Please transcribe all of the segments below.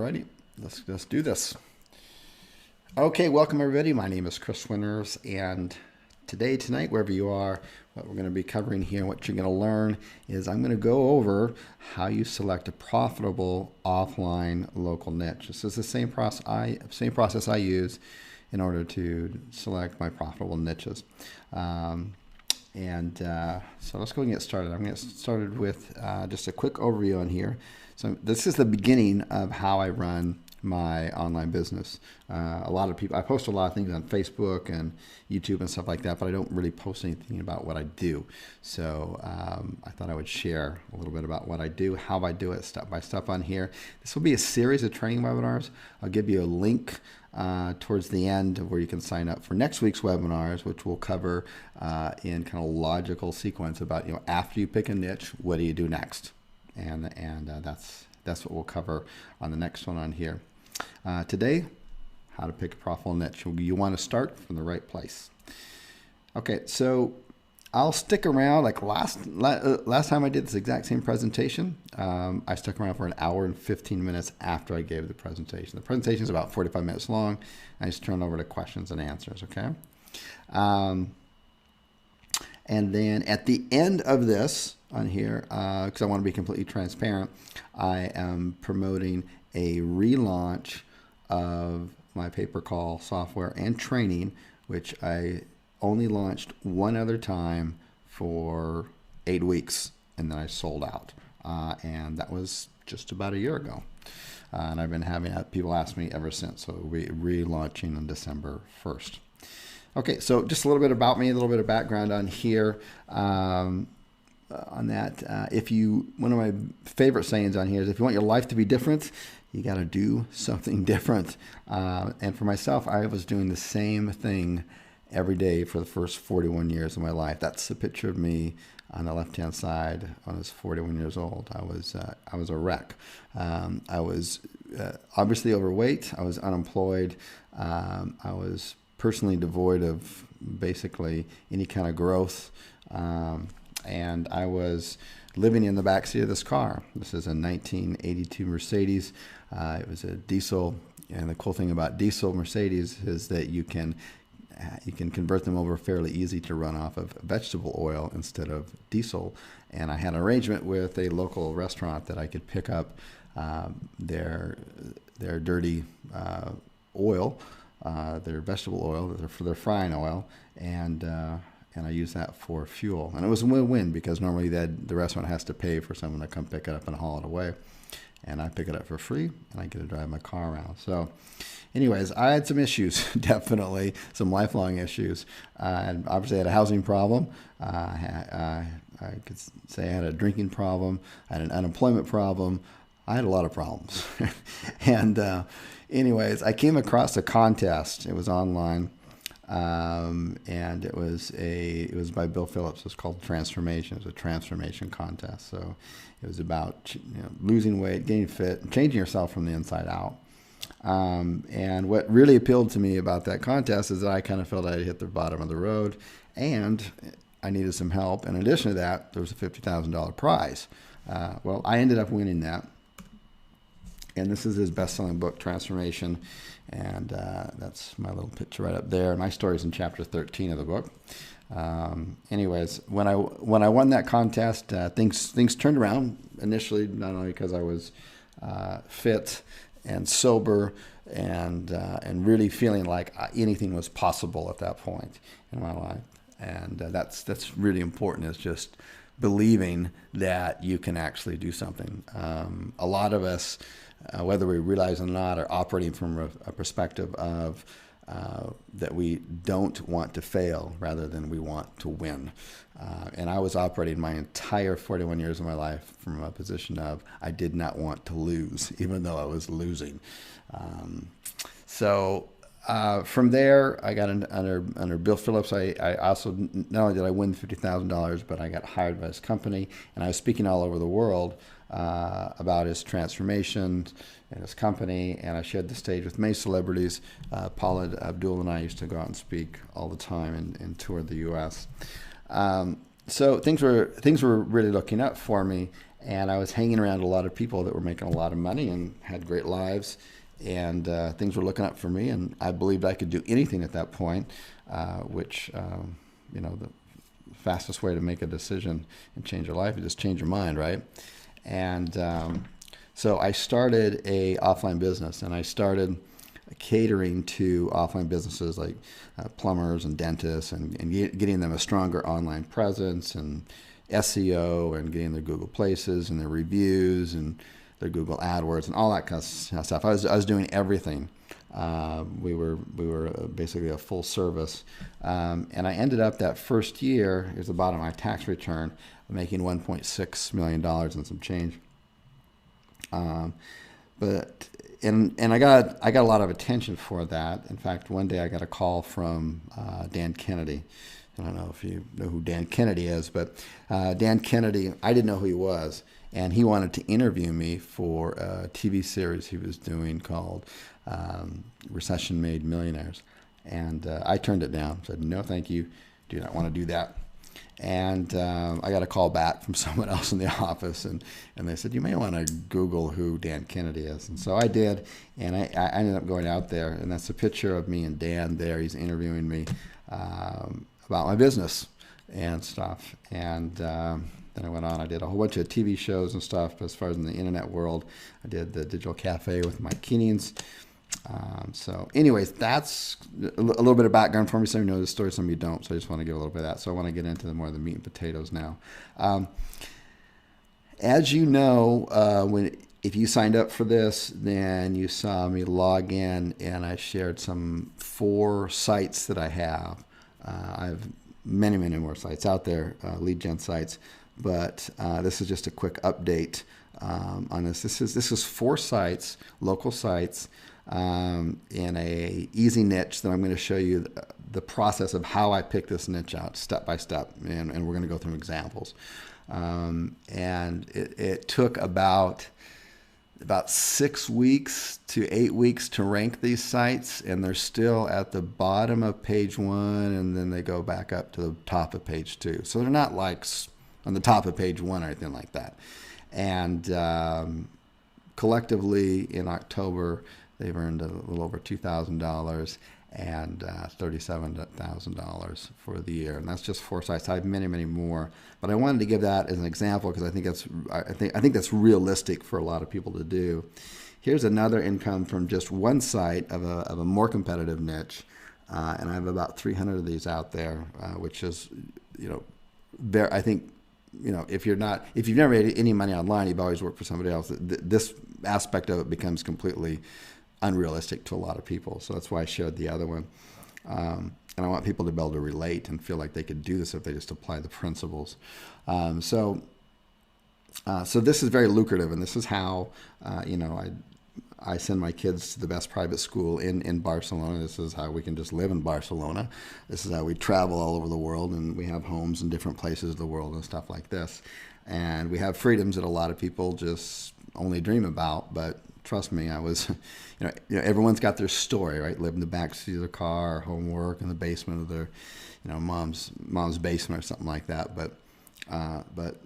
Alrighty, let's do this. Okay, welcome everybody. My name is Chris Winters, and tonight, wherever you are, what we're going to be covering here, what you're going to learn is I'm going to go over how you select a profitable offline local niche. This is the same process I use in order to select my profitable niches. So let's go and get started. I'm going to get started with just a quick overview on here. So this is the beginning of how I run my online business. A lot of people, I post a lot of things on Facebook and YouTube and stuff like that, but I don't really post anything about what I do. So I thought I would share a little bit about what I do, how I do it step by step on here. This will be a series of training webinars. I'll give you a link towards the end where you can sign up for next week's webinars, which will cover in kind of logical sequence about, after you pick a niche, what do you do next? And that's what we'll cover on the next one on here. Today, how to pick a profitable niche. You want to start from the right place. Okay, so I'll stick around. Like last time I did this exact same presentation, I stuck around for an hour and 15 minutes after I gave the presentation. The presentation is about 45 minutes long. I just turn over to questions and answers, okay? And then at the end of this on here, because I want to be completely transparent, I am promoting a relaunch of my pay-per-call software and training, which I only launched one other time for 8 weeks, and then I sold out. And that was just about a year ago. And I've been having people ask me ever since, so we're relaunching on December 1st. Okay, so just a little bit about me, a little bit of background on here. On that, one of my favorite sayings on here is, if you want your life to be different, you got to do something different. And for myself, I was doing the same thing every day for the first 41 years of my life. That's a picture of me on the left-hand side when I was 41 years old. I was a wreck. I was obviously overweight. I was unemployed. I was personally devoid of basically any kind of growth. And I was living in the backseat of this car. This is a 1982 Mercedes. It was a diesel, and the cool thing about diesel Mercedes is that you can convert them over fairly easy to run off of vegetable oil instead of diesel. And I had an arrangement with a local restaurant that I could pick up their dirty oil, their vegetable oil, for their frying oil, and I use that for fuel. And it was a win-win, because normally the restaurant has to pay for someone to come pick it up and haul it away. And I pick it up for free, and I get to drive my car around. So anyways, I had some issues, definitely, some lifelong issues. And obviously I had a housing problem. I could say I had a drinking problem. I had an unemployment problem. I had a lot of problems. And anyways, I came across a contest. It was online. And it was by Bill Phillips. It was called Transformation. It was a transformation contest. So it was about losing weight, getting fit, and changing yourself from the inside out. And what really appealed to me about that contest is that I kind of felt I had hit the bottom of the road, and I needed some help. In addition to that, there was a $50,000 prize. Well, I ended up winning that. And this is his best-selling book, Transformation, and that's my little picture right up there. My story's in chapter 13 of the book. Anyways, when I won that contest, things turned around initially, not only because I was fit and sober and really feeling like anything was possible at that point in my life, and that's really important. Is just believing that you can actually do something. A lot of us, whether we realize it or not, are operating from a perspective of that we don't want to fail rather than we want to win. And I was operating my entire 41 years of my life from a position of I did not want to lose, even though I was losing. From there, I got under Bill Phillips. I also, not only did I win $50,000, but I got hired by his company, and I was speaking all over the world about his transformation and his company, and I shared the stage with many celebrities. Paula Abdul and I used to go out and speak all the time and tour the U.S. So things were really looking up for me, And I was hanging around a lot of people that were making a lot of money and had great lives, and things were looking up for me, and I believed I could do anything at that point, which, the fastest way to make a decision and change your life is just change your mind, right? And so I started a offline business, and I started catering to offline businesses like plumbers and dentists, and getting them a stronger online presence and SEO, and getting their Google Places and their reviews and their Google AdWords and all that kind of stuff. I was doing everything. We were basically a full service, and I ended up that first year, here's the bottom of my tax return, making $1.6 million and some change. But I got a lot of attention for that. In fact, one day I got a call from Dan Kennedy. I don't know if you know who Dan Kennedy is, but Dan Kennedy, I didn't know who he was, and he wanted to interview me for a TV series he was doing called Recession Made Millionaires. And I turned it down, said, no, thank you, do not want to do that. And I got a call back from someone else in the office, and they said, you may want to Google who Dan Kennedy is. And so I did, and I ended up going out there, and that's a picture of me and Dan there. He's interviewing me about my business and stuff. And then I went on. I did a whole bunch of TV shows and stuff. But as far as in the internet world, I did the Digital Cafe with Mike Keenings. So anyways, that's a little bit of background for me. Some of you know the story, some of you don't. So I just want to give a little bit of that. So I want to get into more of the meat and potatoes now. As you know, if you signed up for this, then you saw me log in, and I shared 4 sites that I have. I have many, many more sites out there, lead gen sites, but this is just a quick update on this. This is 4 sites, local sites, in a easy niche that I'm going to show you the process of how I pick this niche out step by step, and we're going to go through examples. And it took about 6 weeks to 8 weeks to rank these sites, and they're still at the bottom of page 1, and then they go back up to the top of page 2. So they're not like on the top of page 1 or anything like that. And collectively in October, they've earned a little over $2,000 and $37,000 for the year, and that's just 4 sites. I have many, many more, but I wanted to give that as an example because I think that's realistic for a lot of people to do. Here's another income from just one site of a more competitive niche, and I have about 300 of these out there, which is, I think, if you've never made any money online, you've always worked for somebody else. This aspect of it becomes completely unrealistic to a lot of people. So that's why I shared the other one. And I want people to be able to relate and feel like they could do this if they just apply the principles. So this is very lucrative, and this is how, I send my kids to the best private school in Barcelona. This is how we can just live in Barcelona. This is how we travel all over the world, and we have homes in different places of the world and stuff like this. And we have freedoms that a lot of people just only dream about, but trust me, I was, everyone's got their story, right? Live in the backseat of their car, or homework in the basement of their, mom's basement or something like that. But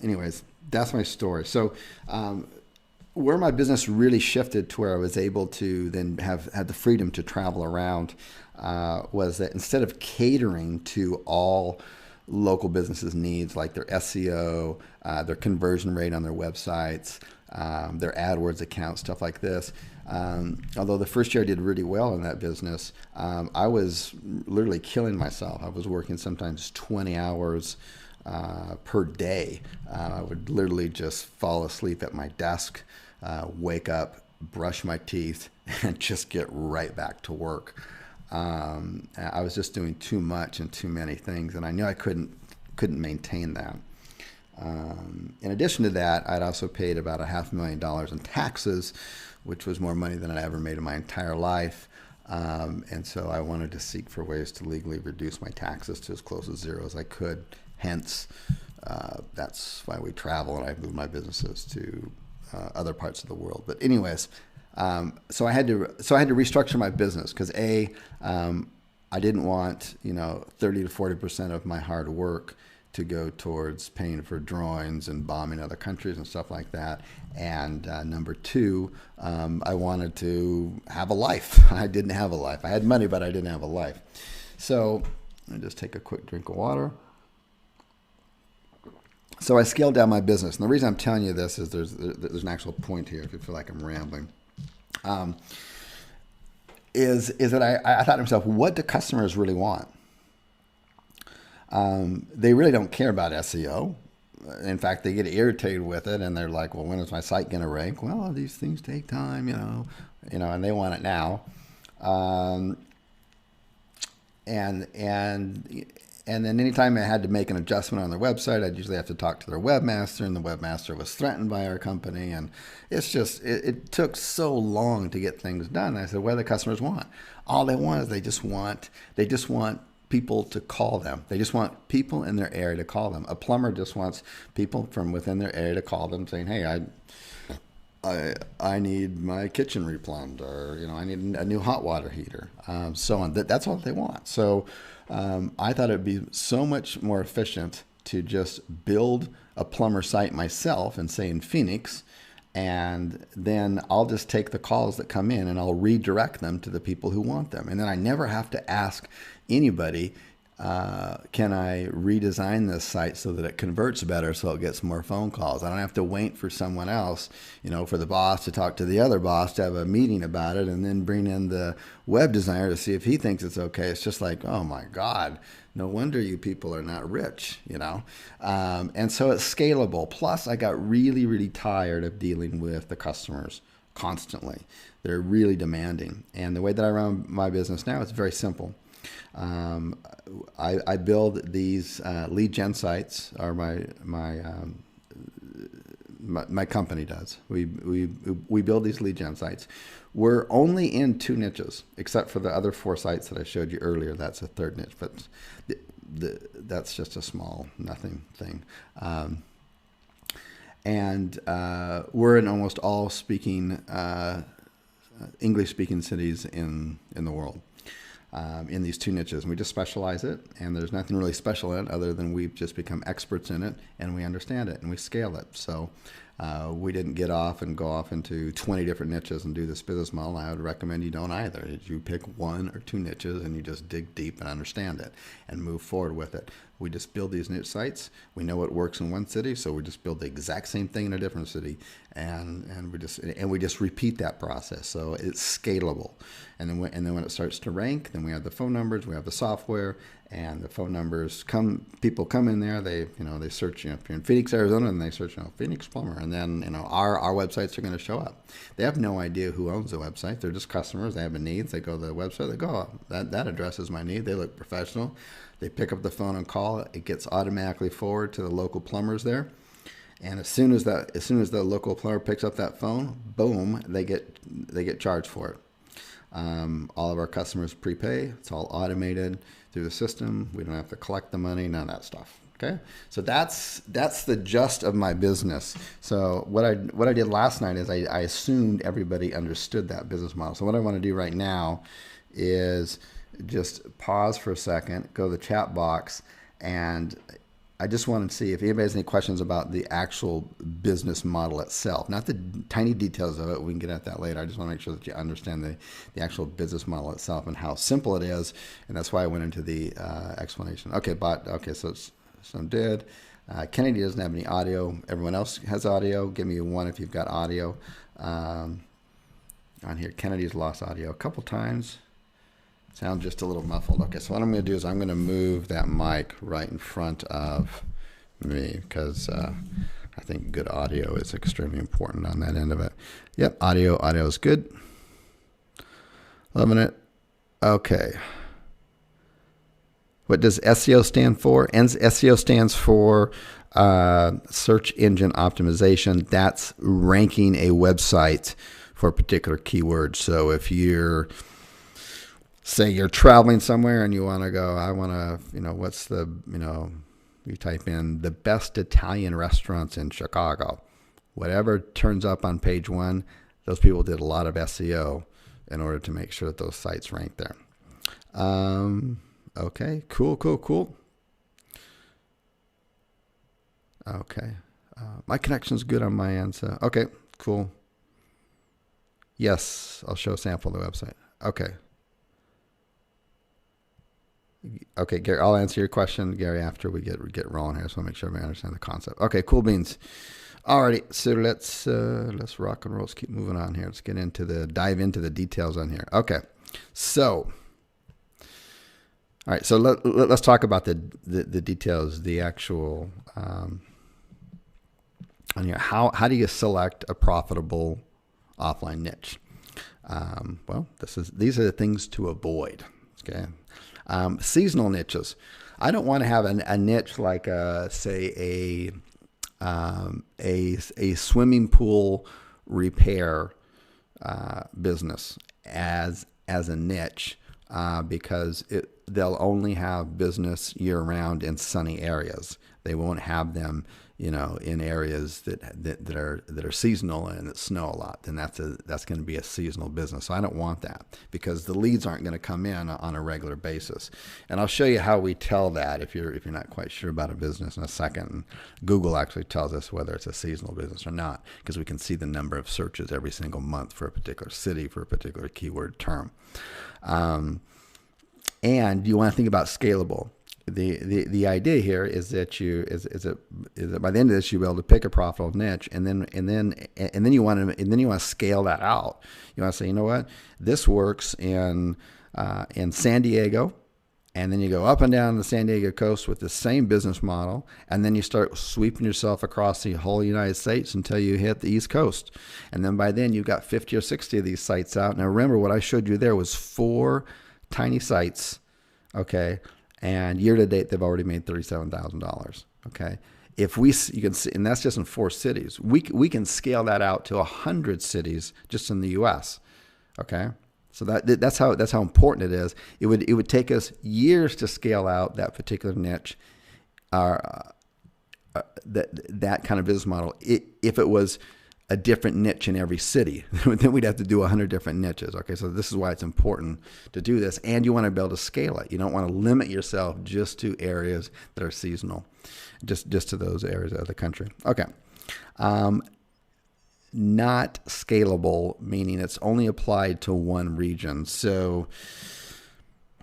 anyways, that's my story. So, where my business really shifted to where I was able to then had the freedom to travel around was that instead of catering to all local businesses' needs, like their SEO, their conversion rate on their websites, their AdWords accounts, stuff like this. Although the first year I did really well in that business, I was literally killing myself. I was working sometimes 20 hours per day. I would literally just fall asleep at my desk, wake up, brush my teeth, and just get right back to work. I was just doing too much and too many things, and I knew I couldn't maintain that. In addition to that, I'd also paid about $500,000 in taxes, which was more money than I'd ever made in my entire life. And so I wanted to seek for ways to legally reduce my taxes to as close as zero as I could. Hence, that's why we travel, and I moved my businesses to other parts of the world. But anyways, so I had to restructure my business because I didn't want 30 to 40% of my hard work to go towards paying for drones and bombing other countries and stuff like that. And number two, I wanted to have a life. I didn't have a life. I had money, but I didn't have a life. So let me just take a quick drink of water. So I scaled down my business. And the reason I'm telling you this is there's an actual point here, if you feel like I'm rambling. Is that I thought to myself, what do customers really want? They really don't care about SEO. In fact, they get irritated with it, and they're like, well, when is my site going to rank? Well, these things take time, and they want it now. And then anytime I had to make an adjustment on their website, I'd usually have to talk to their webmaster, and the webmaster was threatened by our company. And it's just, it took so long to get things done. And I said, what do the customers want? All they want is they just want people to call them. They just want people in their area to call them. A plumber just wants people from within their area to call them saying, hey, I need my kitchen replumbed, or, I need a new hot water heater, so on. That's all they want. So I thought it'd be so much more efficient to just build a plumber site myself and say in Phoenix, and then I'll just take the calls that come in and I'll redirect them to the people who want them. And then I never have to ask anybody, can I redesign this site so that it converts better so it gets more phone calls? I don't have to wait for someone else, for the boss to talk to the other boss to have a meeting about it and then bring in the web designer to see if he thinks it's okay. It's just like, oh my God, no wonder you people are not rich, And so it's scalable. Plus, I got really, really tired of dealing with the customers constantly. They're really demanding. And the way that I run my business now, it's very simple. I build these lead gen sites, or my company does. We build these lead gen sites. We're only in 2 niches, except for the other 4 sites that I showed you earlier. That's a 3rd niche, but that's just a small nothing thing. And we're in almost all English-speaking cities in the world. In these 2 niches, and we just specialize it, and there's nothing really special in it other than we've just become experts in it, and we understand it, and we scale it. So we didn't get off and go off into 20 different niches and do this business model. I would recommend you don't either. You pick 1 or 2 niches and you just dig deep and understand it and move forward with it. We just build these niche sites. We know what works in one city, so we just build the exact same thing in a different city, and we just repeat that process. So it's scalable. And then when it starts to rank, then we have the phone numbers, we have the software, and the phone numbers people come in there. They search. If you're in Phoenix, Arizona, and they search Phoenix plumber, and then our websites are going to show up. They have no idea who owns the website. They're just customers. They have a need. They go to the website. They go, oh, that addresses my need. They look professional. They pick up the phone and call. It gets automatically forwarded to the local plumbers there. And as soon as the local plumber picks up that phone, boom, they get charged for it. All of our customers prepay. It's all automated through the system. We don't have to collect the money, none of that stuff. Okay, so that's the gist of my business. So what I did last night is I assumed everybody understood that business model. So what I want to do right now is just pause for a second, go to the chat box, and I just want to see if anybody has any questions about the actual business model itself, not the tiny details of it. We can get at that later. I just want to make sure that you understand the actual business model itself and how simple it is, and that's why I went into the explanation. Okay, so I'm dead. Kennedy doesn't have any audio. Everyone else has audio. Give me 1 if you've got audio. On here, Kennedy's lost audio a couple times. Sound just a little muffled. Okay, so what I'm going to do is I'm going to move that mic right in front of me because I think good audio is extremely important on that end of it. Yep, audio is good. Loving it. Okay. What does SEO stand for? SEO stands for search engine optimization. That's ranking a website for a particular keyword. So if say you're traveling somewhere and you want to go, I want to, you type in the best Italian restaurants in Chicago. Whatever turns up on page 1, those people did a lot of SEO in order to make sure that those sites rank there. Okay, cool. Okay. My connection's good on my end. So, okay, cool. Yes, I'll show a sample of the website. Okay. Okay, Gary, I'll answer your question, Gary, after we get rolling here. So I'll make sure I understand the concept. Okay, cool beans. Alrighty, so let's rock and roll. Let's keep moving on here. Let's dive into the details on here. Okay, so all right, so let's talk about the details, the actual on here. How do you select a profitable offline niche? Well, these are the things to avoid. Okay. Seasonal niches. I don't want to have a niche like say a swimming pool repair business as a niche because they'll only have business year round in sunny areas. They won't have them, in areas that are seasonal and that snow a lot. Then that's going to be a seasonal business. So I don't want that because the leads aren't going to come in on a regular basis. And I'll show you how we tell that if you're not quite sure about a business in a second. Google actually tells us whether it's a seasonal business or not because we can see the number of searches every single month for a particular city for a particular keyword term. And you want to think about scalable. The idea here is that by the end of this you'll be able to pick a profitable niche and then you want to scale that out. You want to say, you know what, this works in San Diego, and then you go up and down the San Diego coast with the same business model, and then you start sweeping yourself across the whole United States until you hit the East Coast, and then by then you've got 50 or 60 of these sites out. Now remember, what I showed you there was 4 tiny sites, okay. And year to date, they've already made $37,000. Okay, you can see, and that's just in 4 cities. We can scale that out to 100 cities just in the U.S. Okay, so that's how important it is. It would take us years to scale out that particular niche, that kind of business model. If it was a different niche in every city, then we'd have to do 100 different niches. Okay, so this is why it's important to do this, and you want to be able to scale it. You don't want to limit yourself just to areas that are seasonal, just to those areas of the country. Okay, not scalable, meaning it's only applied to one region. So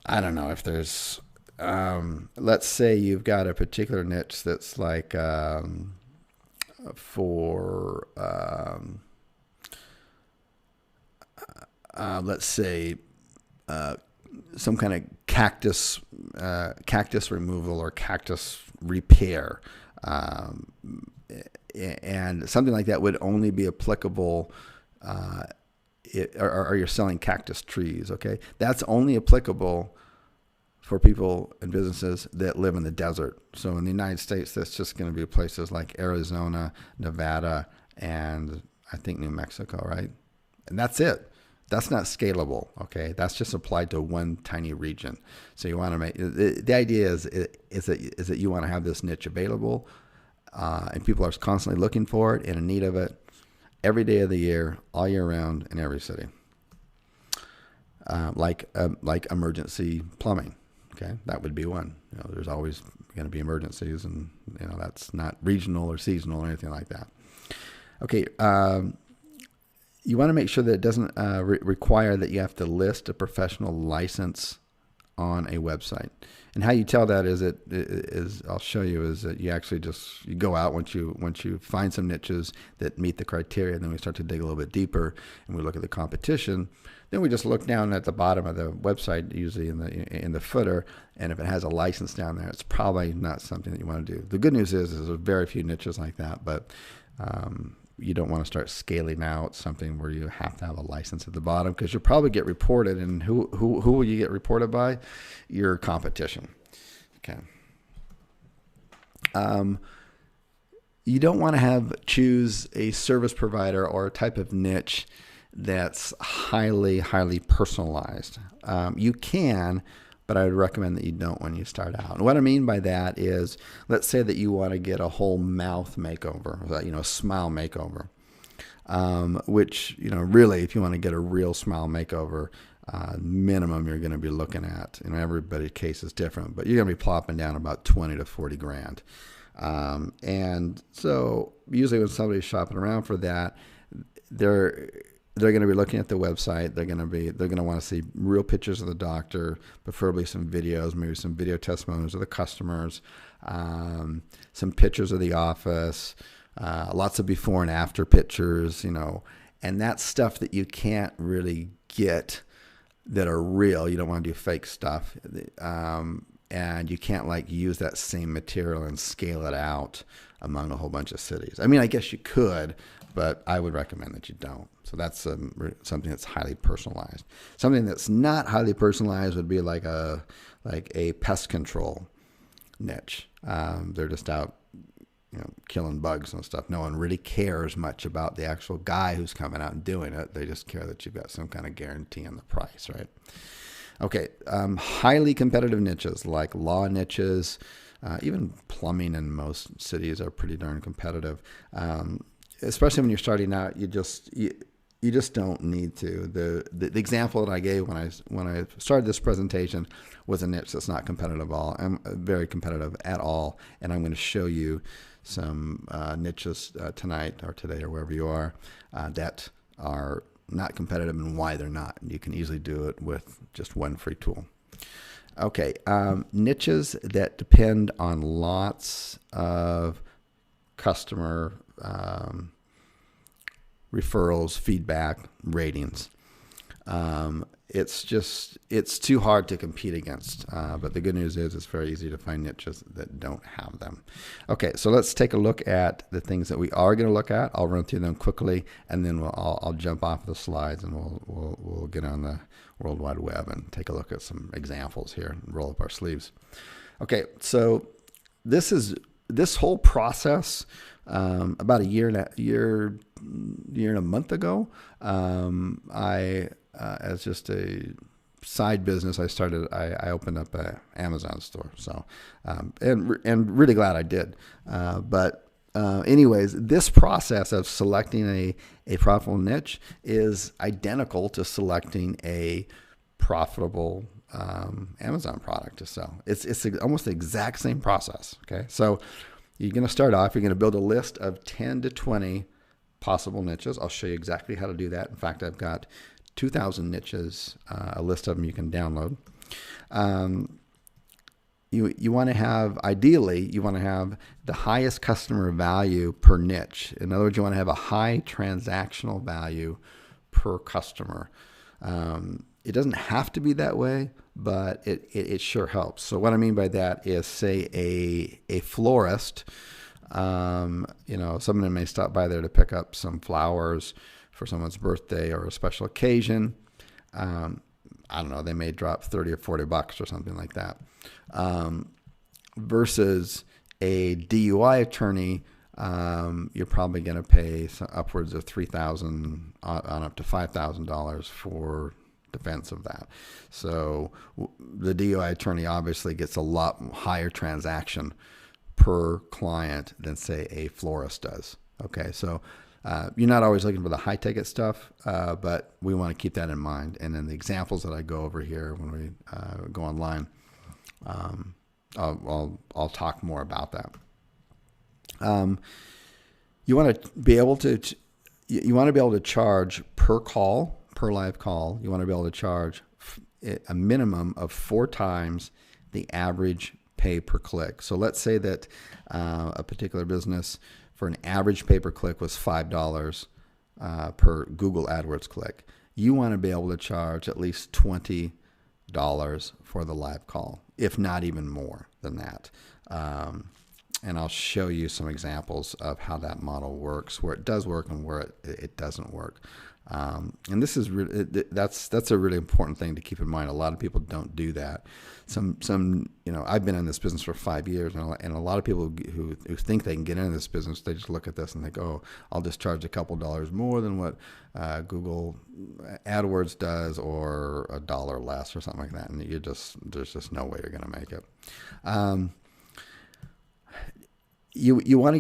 I don't know if there's, let's say you've got a particular niche that's like, for let's say some kind of cactus removal or cactus repair, and something like that would only be applicable or you're selling cactus trees. Okay, that's only applicable for people and businesses that live in the desert. So in the United States, that's just going to be places like Arizona, Nevada, and I think New Mexico, right? And that's it. That's not scalable, okay? That's just applied to one tiny region. So you want to make, the idea is that you want to have this niche available, and people are constantly looking for it and in need of it every day of the year, all year round, in every city. Like emergency plumbing. Okay, that would be one. There's always going to be emergencies, and that's not regional or seasonal or anything like that. Okay, you want to make sure that it doesn't require that you have to list a professional license on a website. And how you tell that is I'll show you, is that you actually you go out once you find some niches that meet the criteria, and then we start to dig a little bit deeper and we look at the competition. Then we just look down at the bottom of the website, usually in the footer, and if it has a license down there, it's probably not something that you want to do. The good news is there's very few niches like that, but you don't want to start scaling out something where you have to have a license at the bottom, because you'll probably get reported, and who will you get reported by? Your competition. Okay. You don't want to choose a service provider or a type of niche that's highly personalized. You can, but I would recommend that you don't when you start out. And what I mean by that is, let's say that you want to get a whole mouth makeover, a smile makeover, which, really, if you want to get a real smile makeover, minimum you're going to be looking at, everybody's case is different, but you're going to be plopping down about 20 to 40 grand. And so usually when somebody's shopping around for that, they're going to be looking at the website. They're going to want to see real pictures of the doctor, preferably some videos, maybe some video testimonials of the customers, some pictures of the office, lots of before and after pictures, and that's stuff that you can't really get that are real. You don't want to do fake stuff. And you can't use that same material and scale it out among a whole bunch of cities. I mean, I guess you could, but I would recommend that you don't. So that's something that's highly personalized. Something that's not highly personalized would be like a pest control niche. They're just out, killing bugs and stuff. No one really cares much about the actual guy who's coming out and doing it. They just care that you've got some kind of guarantee on the price, right? Okay, highly competitive niches like law niches, even plumbing in most cities are pretty darn competitive. Especially when you're starting out, you just don't need to. The example that I gave when I started this presentation was a niche that's not competitive at all. I'm very competitive at all, and I'm going to show you some niches tonight or today or wherever you are that are not competitive and why they're not. You can easily do it with just one free tool. Okay, niches that depend on lots of customer referrals, feedback, ratings. It's too hard to compete against. But the good news is it's very easy to find niches that don't have them. Okay, so let's take a look at the things that we are going to look at. I'll run through them quickly, and then I'll jump off the slides and we'll get on the World Wide Web and take a look at some examples here and roll up our sleeves. Okay, so this whole process. About a year and a month ago, I as just a side business, I opened up an Amazon store. So, and really glad I did. But anyways, this process of selecting a profitable niche is identical to selecting a profitable Amazon product to sell. It's almost the exact same process. Okay, so you're going to start off. You're going to build a list of 10 to 20 possible niches. I'll show you exactly how to do that. In fact, I've got 2,000 niches, a list of them you can download. You want to have, ideally, you want to have the highest customer value per niche. In other words, you want to have a high transactional value per customer. It doesn't have to be that way, but it sure helps. So what I mean by that is, say a florist, someone may stop by there to pick up some flowers for someone's birthday or a special occasion. I don't know, they may drop 30 or 40 bucks or something like that. Versus a DUI attorney, you're probably going to pay upwards of $3,000 on up to $5,000 for defense of that. So the DUI attorney obviously gets a lot higher transaction per client than, say, a florist does. Okay, so you're not always looking for the high ticket stuff, but we want to keep that in mind. And then the examples that I go over here when we go online, I'll talk more about that. You want to be able to charge per call. Per live call. You want to be able to charge a minimum of 4 times the average pay per click. So let's say that a particular business, for an average pay per click, was $5 per Google AdWords click. You want to be able to charge at least $20 for the live call, if not even more than that. And I'll show you some examples of how that model works, where it does work and where it doesn't work. And this is really, that's a really important thing to keep in mind. A lot of people don't do that. I've been in this business for 5 years, and a lot of people who think they can get into this business, they just look at this and think, oh, I'll just charge a couple dollars more than what Google AdWords does, or $1 less or something like that. And there's just no way you're going to make it. You want to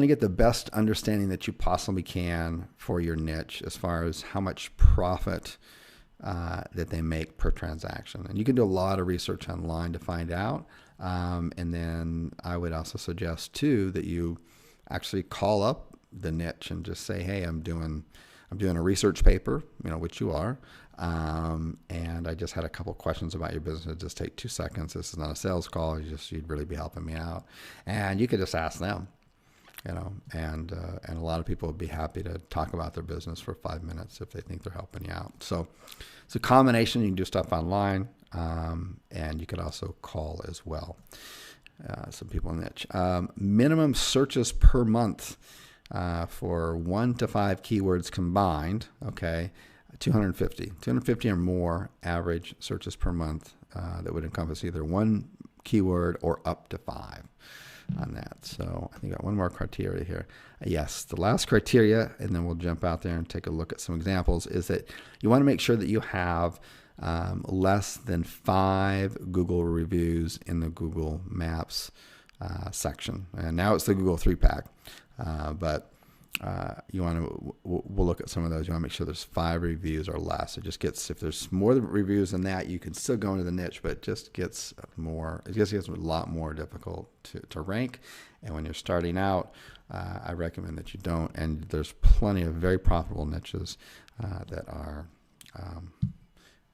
get the best understanding that you possibly can for your niche as far as how much profit that they make per transaction. And you can do a lot of research online to find out. And then I would also suggest too that you actually call up the niche and just say, hey, I'm doing a research paper, which you are. And I just had a couple questions about your business. It'd just take 2 seconds. This is not a sales call. You'd really be helping me out. And you could just ask them, and a lot of people would be happy to talk about their business for 5 minutes if they think they're helping you out. So it's a combination. You can do stuff online, and you could also call as well. Some people in niche. Minimum searches per month for 1 to 5 keywords combined. Okay, 250 or more average searches per month. That would encompass either 1 keyword or up to 5. On that. So I think I got one more criteria here. Yes, the last criteria, and then we'll jump out there and take a look at some examples, is that you want to make sure that you have less than 5 Google reviews in the Google Maps section. And now it's the Google 3-pack, but you want to, we'll look at some of those. You want to make sure there's 5 reviews or less. It just gets, if there's more reviews than that, you can still go into the niche, but it just gets a lot more difficult to rank. And when you're starting out, I recommend that you don't. And there's plenty of very profitable niches that are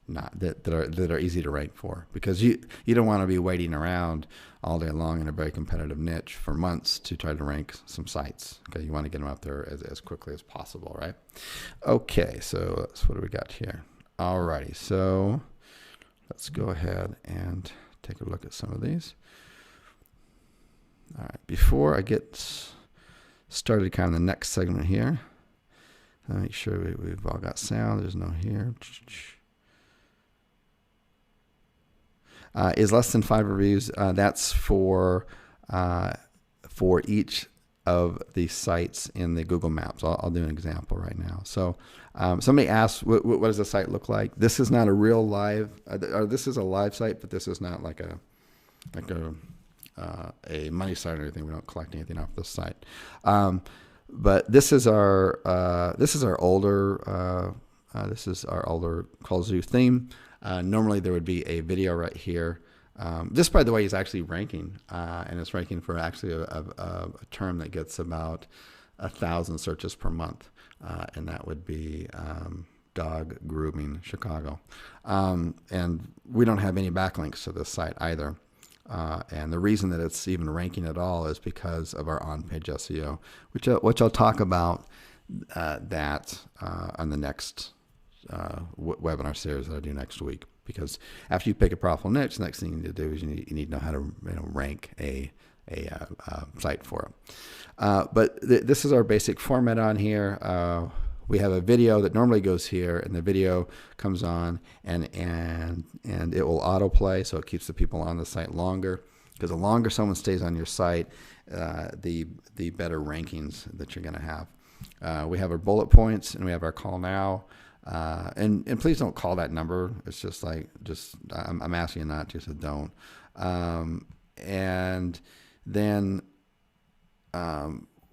that are easy to rank for, because you don't want to be waiting around all day long in a very competitive niche for months to try to rank some sites. Okay, you want to get them up there as quickly as possible, right? Okay, so what do we got here? Alrighty, so let's go ahead and take a look at some of these. All right, before I get started, kind of the next segment here, I'll make sure we've all got sound. There's no here. Is less than 5 reviews. That's for each of the sites in the Google Maps. I'll do an example right now. So somebody asked, what does the site look like? This is not a real live, or this is a live site, but this is not like a money site or anything. We don't collect anything off this site. But this is our older Call Zoo theme. Normally there would be a video right here. This, by the way, is actually ranking, and it's ranking for actually a term that gets about 1,000 searches per month, and that would be dog grooming Chicago. And we don't have any backlinks to this site either. And the reason that it's even ranking at all is because of our on-page SEO, which I'll talk about that on the next webinar series that I do next week. Because after you pick a profitable niche, the next thing you need to do is you need to know how to rank a site for it. But this is our basic format on here. We have a video that normally goes here, and the video comes on, and it will autoplay, so it keeps the people on the site longer. Because the longer someone stays on your site, the better rankings that you're going to have. We have our bullet points, and we have our call now. And please don't call that number. It's just I'm asking you not to, so don't. And then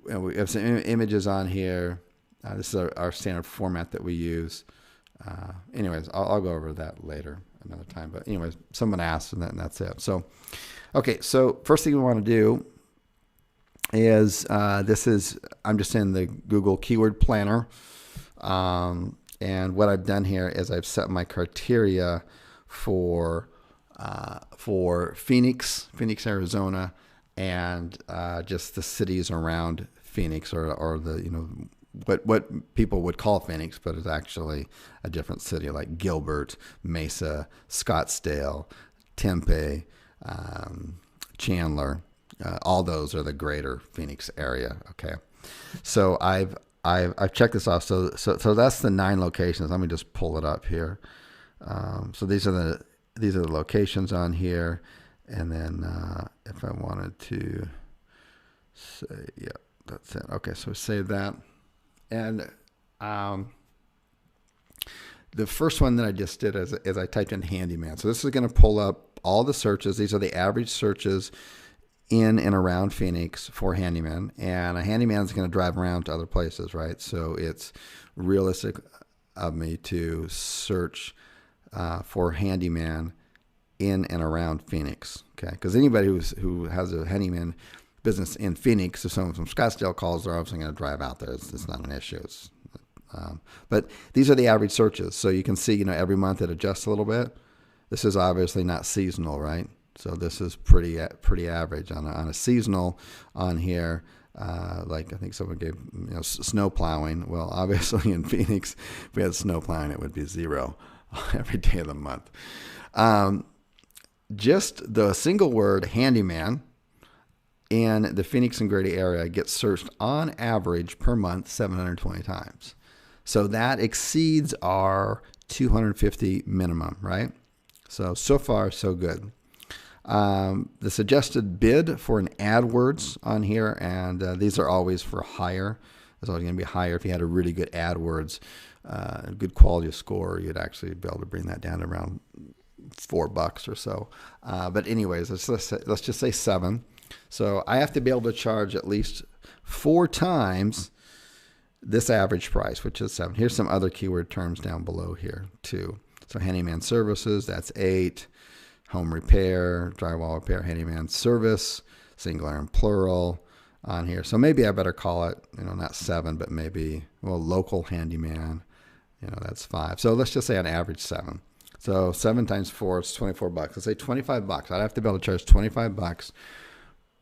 we have some images on here. This is our standard format that we use. Anyways, I'll go over that later another time. But anyways, someone asked, and that's it. So, okay. So first thing we want to do is I'm just in the Google Keyword Planner. And what I've done here is I've set my criteria for Phoenix, Arizona, and just the cities around Phoenix, or the what people would call Phoenix, but it's actually a different city, like Gilbert, Mesa, Scottsdale, Tempe, Chandler. All those are the greater Phoenix area. Okay, so I've checked this off. So that's the 9 locations. Let me just pull it up here. So these are the locations on here. And then if I wanted to say, yeah, that's it. Okay, so save that. And the first one that I just did is I typed in handyman. So this is going to pull up all the searches. These are the average searches in and around Phoenix for handyman, and a handyman is going to drive around to other places, right? So it's realistic of me to search for handyman in and around Phoenix. Okay, because anybody who has a handyman business in Phoenix, if someone from Scottsdale calls, they're obviously going to drive out there. It's not an issue. But these are the average searches. So you can see, every month it adjusts a little bit. This is obviously not seasonal, right? So this is pretty average on a seasonal on here. Like I think someone gave snow plowing. Well, obviously in Phoenix, if we had snow plowing, it would be 0 every day of the month. Just the single word handyman in the Phoenix and Grady area gets searched on average per month 720 times. So that exceeds our 250 minimum, right? So far, so good. The suggested bid for an AdWords on here, and these are always for higher. It's always going to be higher. If you had a really good AdWords, good quality score, you'd actually be able to bring that down to around $4 or so. But anyways, let's just say 7. So I have to be able to charge at least 4 times this average price, which is 7. Here's some other keyword terms down below here too. So handyman services, that's 8. Home repair, drywall repair, handyman service, singular and plural on here. So maybe I better call it, not 7, but maybe, local handyman, that's 5. So let's just say on average 7. So 7 times 4 is $24. Let's say $25. I'd have to be able to charge $25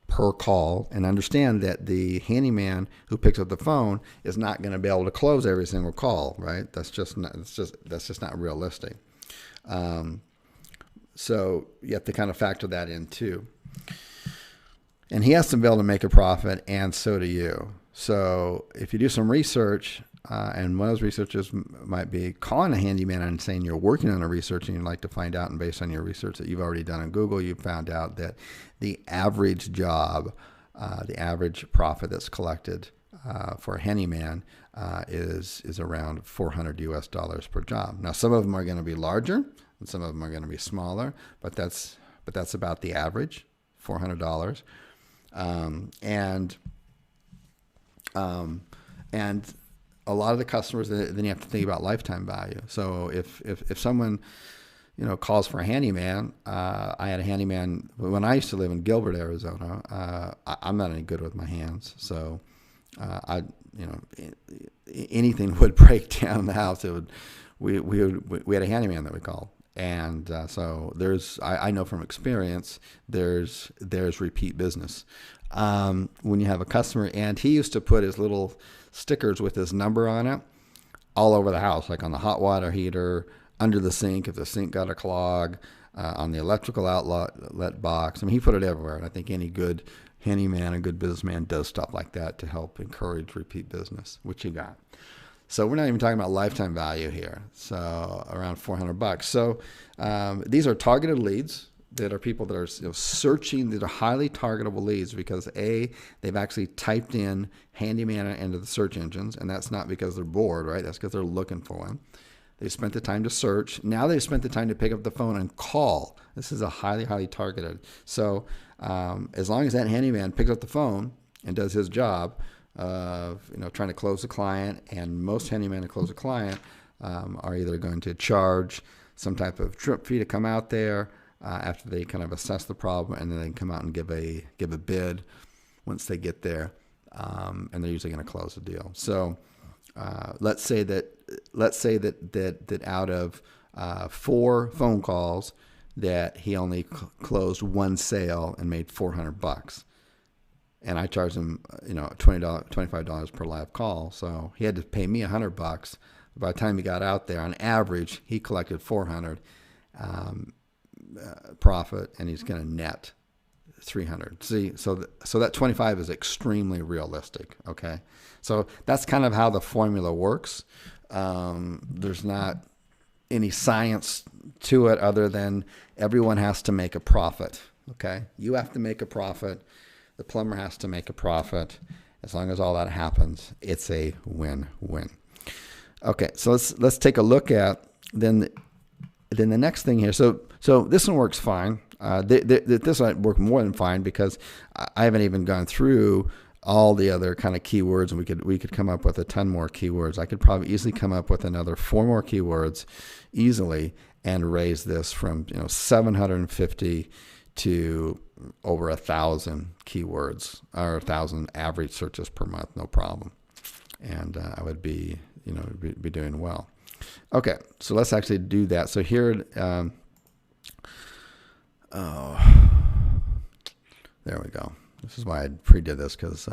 per call, and understand that the handyman who picks up the phone is not going to be able to close every single call, right? That's just not realistic. So you have to kind of factor that in too. And he has to be able to make a profit, and so do you. So if you do some research, and one of those researchers might be calling a handyman and saying you're working on a research and you'd like to find out, and based on your research that you've already done on Google, you found out that the average job, the average profit that's collected for a handyman is around $400 per job. Now, some of them are going to be larger and some of them are going to be smaller, but that's about the average, $400. And a lot of the customers, then you have to think about lifetime value. So if someone, calls for a handyman, I had a handyman when I used to live in Gilbert, Arizona. I'm not any good with my hands, so anything would break down the house. We had a handyman that we called, and so I know from experience there's repeat business. When you have a customer, and he used to put his little stickers with his number on it all over the house, like on the hot water heater, under the sink if the sink got a clog, on the electrical outlet box. I mean, he put it everywhere. And I think any good handyman, a good businessman does stuff like that to help encourage repeat business, which he got. So we're not even talking about lifetime value here. So around $400. So these are targeted leads that are people that are searching, that are highly targetable leads because they've actually typed in handyman into the search engines, and that's not because they're bored, right? That's because they're looking for one. They spent the time to search. Now they've spent the time to pick up the phone and call. This is a highly targeted. So as long as that handyman picks up the phone and does his job of trying to close the client, and most handymen to close a client are either going to charge some type of trip fee to come out there after they kind of assess the problem, and then they can come out and give a bid once they get there, and they're usually going to close the deal. So let's say that out of 4 phone calls that he only closed 1 sale and made $400, and I charged him $25 per live call, so he had to pay me $100. By the time he got out there, on average, he collected $400 profit, and he's going to net $300. See, so that 25 is extremely realistic. Okay, so that's kind of how the formula works. There's not any science to it other than everyone has to make a profit. Okay, you have to make a profit. The plumber has to make a profit. As long as all that happens, it's a win-win. Okay, so let's take a look at then the next thing here. So this one works fine. This one worked more than fine because I haven't even gone through all the other kind of keywords, and we could come up with a ton more keywords. I could probably easily come up with another 4 more keywords easily and raise this from 750 to over 1,000 keywords or 1,000 average searches per month, no problem. And I would be be doing well. Okay, so let's actually do that. So here, there we go. This is why I pre-did this, because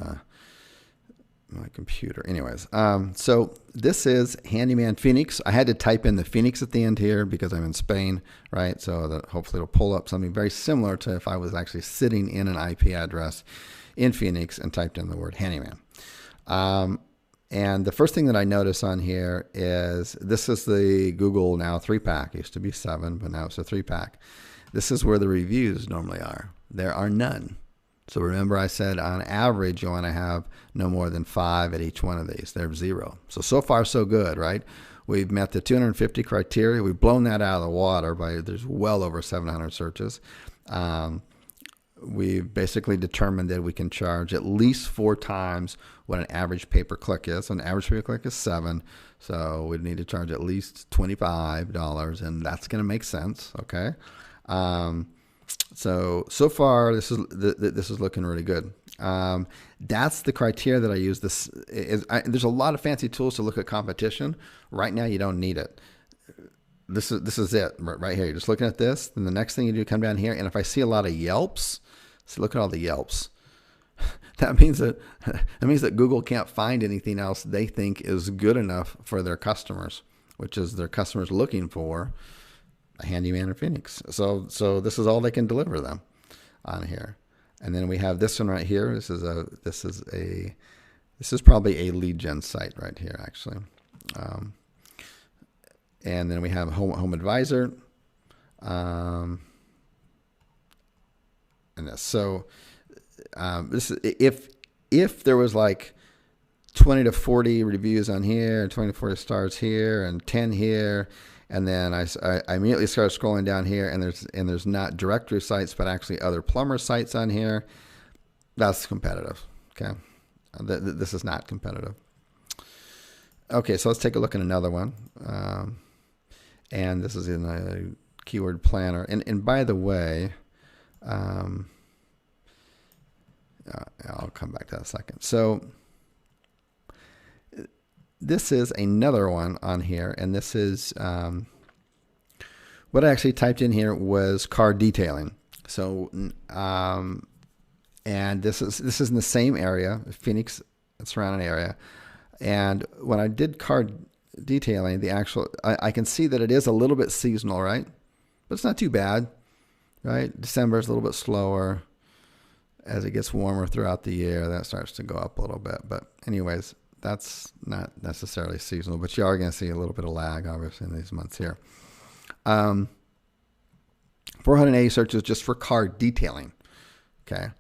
my computer. Anyways, so this is Handyman Phoenix. I had to type in the Phoenix at the end here because I'm in Spain, right? So that hopefully it'll pull up something very similar to if I was actually sitting in an IP address in Phoenix and typed in the word Handyman. And the first thing that I notice on here is this is the Google now 3-pack. It used to be 7, but now it's a 3-pack. This is where the reviews normally are. There are none. So remember I said on average you want to have no more than 5 at each one of these. There's 0. So far so good, right? We've met the 250 criteria. We've blown that out of the water by there's well over 700 searches. We've basically determined that we can charge at least 4 times what an average pay-per-click is. So an average pay-per-click is 7. So we'd need to charge at least $25, and that's going to make sense, okay? So far this is looking really good. That's the criteria that I use. There's a lot of fancy tools to look at competition. Right now you don't need it. This is it right here. You're just looking at this. Then the next thing you do, come down here, and if I see a lot of Yelps, so look at all the Yelps. That means that Google can't find anything else they think is good enough for their customers, which is their customers looking for a handyman in Phoenix. So this is all they can deliver them on here. And then we have this one right here. This is probably a lead gen site right here, actually. And then we have Home Advisor. And this. So this is, if there was like 20 to 40 reviews on here, 20 to 40 stars here, and 10 here, and then I immediately started scrolling down here, and there's not directory sites, but actually other plumber sites on here. That's competitive. Okay, this is not competitive. Okay, so let's take a look at another one. And this is in a keyword planner. And by the way, I'll come back to that in a second. So this is another one on here, and this is what I actually typed in here was car detailing. So and this is in the same area, Phoenix and surrounding area. And when I did car detailing, I can see that it is a little bit seasonal, right? But it's not too bad, right? December is a little bit slower. As it gets warmer throughout the year, that starts to go up a little bit. But anyways, that's not necessarily seasonal, but you are going to see a little bit of lag, obviously, in these months here. 480 searches just for car detailing, okay?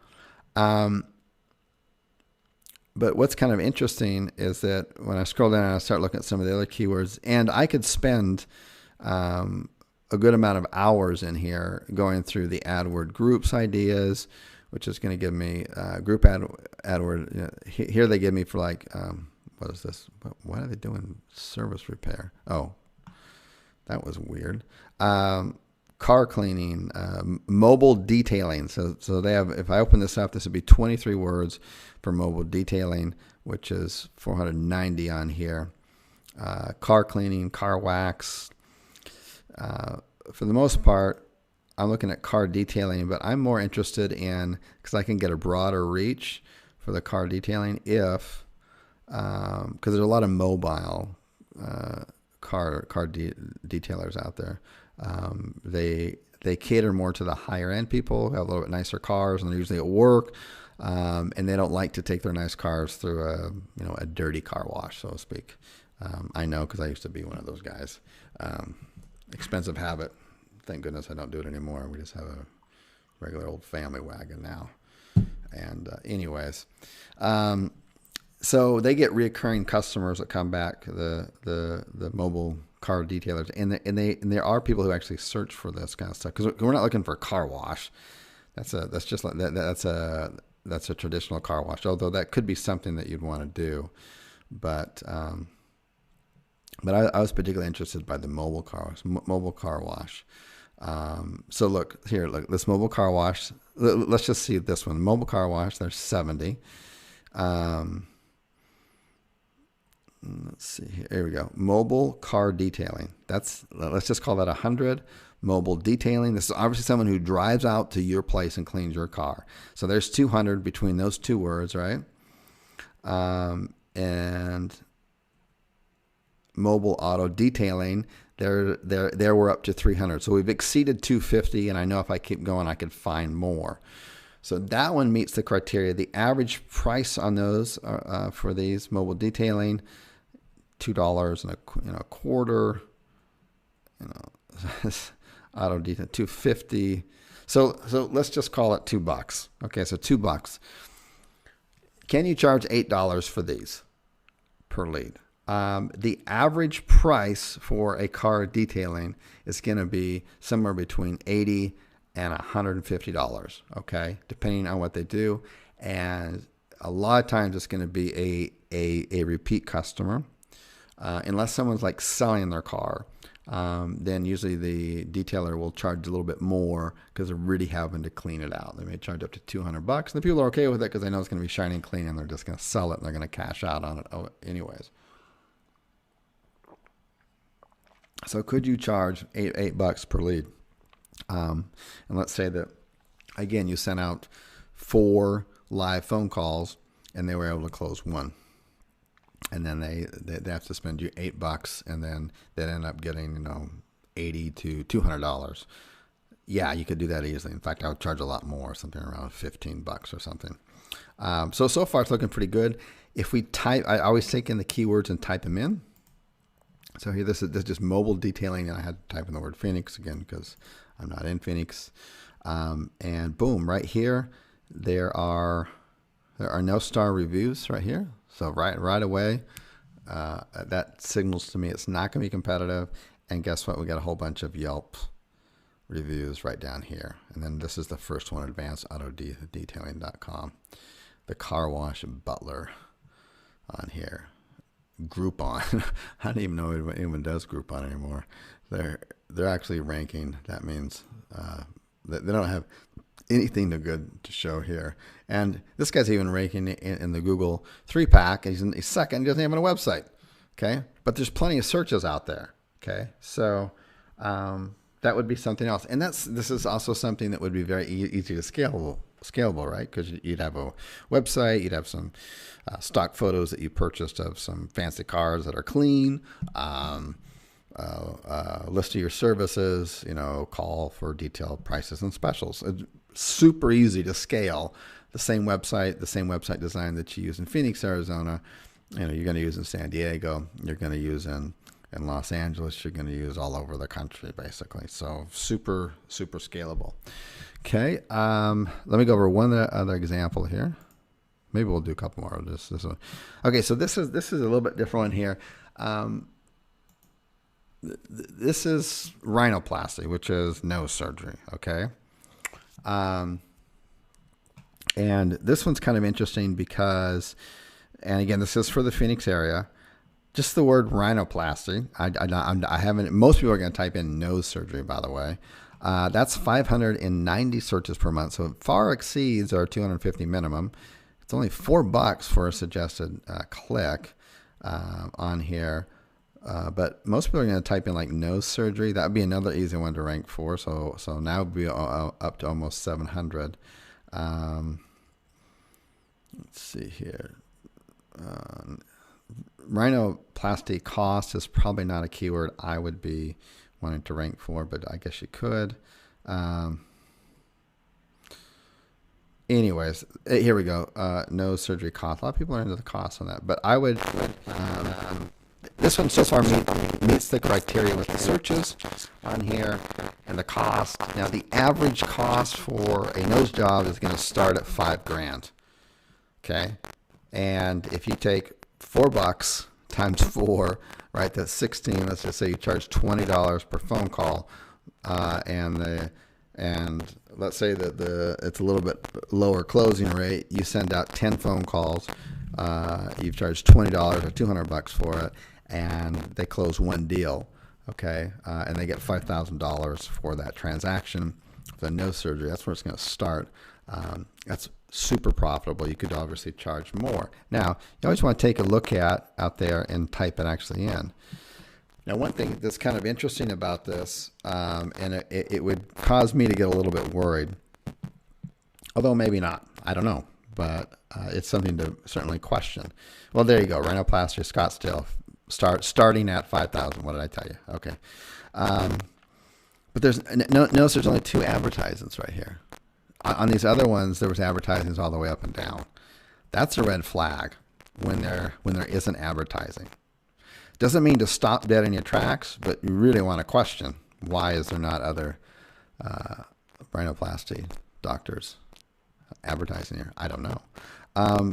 But what's kind of interesting is that when I scroll down and I start looking at some of the other keywords, and I could spend a good amount of hours in here going through the AdWord groups ideas, which is going to give me group AdWord. You know, here they give me for like, what is this? Why are they doing service repair? Oh, that was weird. Car cleaning, mobile detailing. So they have, if I open this up, this would be 23 words for mobile detailing, which is 490 on here. Car cleaning, car wax. For the most part, I'm looking at car detailing, but I'm more interested in, because I can get a broader reach for the car detailing if, because there's a lot of mobile car detailers out there. They cater more to the higher end people who have a little bit nicer cars, and they're usually at work, and they don't like to take their nice cars through a dirty car wash, so to speak. I know, because I used to be one of those guys. Expensive habit. Thank goodness I don't do it anymore. We just have a regular old family wagon now. And anyways, so they get reoccurring customers that come back, the mobile car detailers, and there are people who actually search for this kind of stuff, because we're not looking for a car wash. That's a that's a traditional car wash, although that could be something that you'd want to do. But I was particularly interested by the mobile car wash. So look here, look, this mobile car wash. Let's just see this one. Mobile car wash, there's 70. Let's see here. Here we go. Mobile car detailing. Let's just call that 100. Mobile detailing. This is obviously someone who drives out to your place and cleans your car. So there's 200 between those two words, right? And mobile auto detailing, there we're up to 300. So we've exceeded 250, and I know if I keep going, I could find more. So that one meets the criteria. The average price on those for these mobile detailing, $2 and a quarter. Auto detail, $2.50. So let's just call it $2. Okay, so $2. Can you charge $8 for these per lead? The average price for a car detailing is going to be somewhere between $80 and $150. Okay, depending on what they do, and a lot of times it's going to be a repeat customer, unless someone's like selling their car. Then usually the detailer will charge a little bit more because they're really having to clean it out. They may charge up to $200, and the people are okay with it because they know it's going to be shiny and clean, and they're just going to sell it and they're going to cash out on it anyways. So could you charge $8 per lead? And let's say that, again, you sent out 4 live phone calls and they were able to close 1. And then they have to spend you $8, and then they'd end up getting, $80 to $200. Yeah, you could do that easily. In fact, I would charge a lot more, something around $15 or something. So far it's looking pretty good. If we type, I always take in the keywords and type them in. So here, this is just mobile detailing, and I had to type in the word Phoenix again because I'm not in Phoenix. And boom, right here, there are no star reviews right here. So right away, that signals to me it's not going to be competitive. And guess what? We got a whole bunch of Yelp reviews right down here. And then this is the first one, advancedautodetailing.com. The car wash butler on here. Groupon. I don't even know if anyone does Groupon anymore. They're actually ranking. That means they don't have anything good to show here. And this guy's even ranking in the Google 3-pack. He's second. He doesn't have a website. Okay, but there's plenty of searches out there. Okay, so that would be something else. And this is also something that would be very easy to scalable, right? Because you'd have a website, you'd have some stock photos that you purchased of some fancy cars that are clean, list of your services, call for detailed prices and specials. It's super easy to scale. The same website design that you use in Phoenix, Arizona, you're going to use in San Diego, you're going to use in Los Angeles, you're going to use all over the country, basically. So super, super scalable. Okay, let me go over one other example here. Maybe we'll do a couple more of this one. Okay, so this is a little bit different one here. This is rhinoplasty, which is nose surgery. Okay, and this one's kind of interesting because, and again, this is for the Phoenix area. Just the word rhinoplasty. I haven't. Most people are going to type in nose surgery, by the way. That's 590 searches per month, so it far exceeds our 250 minimum. It's only $4 for a suggested click on here, but most people are going to type in like nose surgery. That would be another easy one to rank for. So now it would be up to almost 700. Let's see here. Rhinoplasty cost is probably not a keyword I would be wanting to rank for, but I guess you could. Anyways, here we go. Nose surgery cost. A lot of people are into the cost on that, but I would. This one so far meets the criteria with the searches on here and the cost. Now, the average cost for a nose job is going to start at $5,000. Okay, and if you take $4 times 4, right, that's 16. Let's just say you charge $20 per phone call, and and let's say that it's a little bit lower closing rate, you send out 10 phone calls, you've charged $20 or $200 for it, and they close one deal, okay, and they get $5,000 for that transaction, the no surgery. That's where it's going to start. That's super profitable. You could obviously charge more. Now, you always want to take a look at out there and type it actually in. Now, one thing that's kind of interesting about this, and it would cause me to get a little bit worried, although maybe not, I don't know, but it's something to certainly question. Well, there you go, rhinoplasty Scottsdale, starting at $5,000. What did I tell you? Okay, but notice there's only 2 advertisements right here. On these other ones, there was advertisements all the way up and down. That's a red flag when there isn't advertising. Doesn't mean to stop dead in your tracks, but you really want to question, why is there not other rhinoplasty doctors advertising here? I don't know.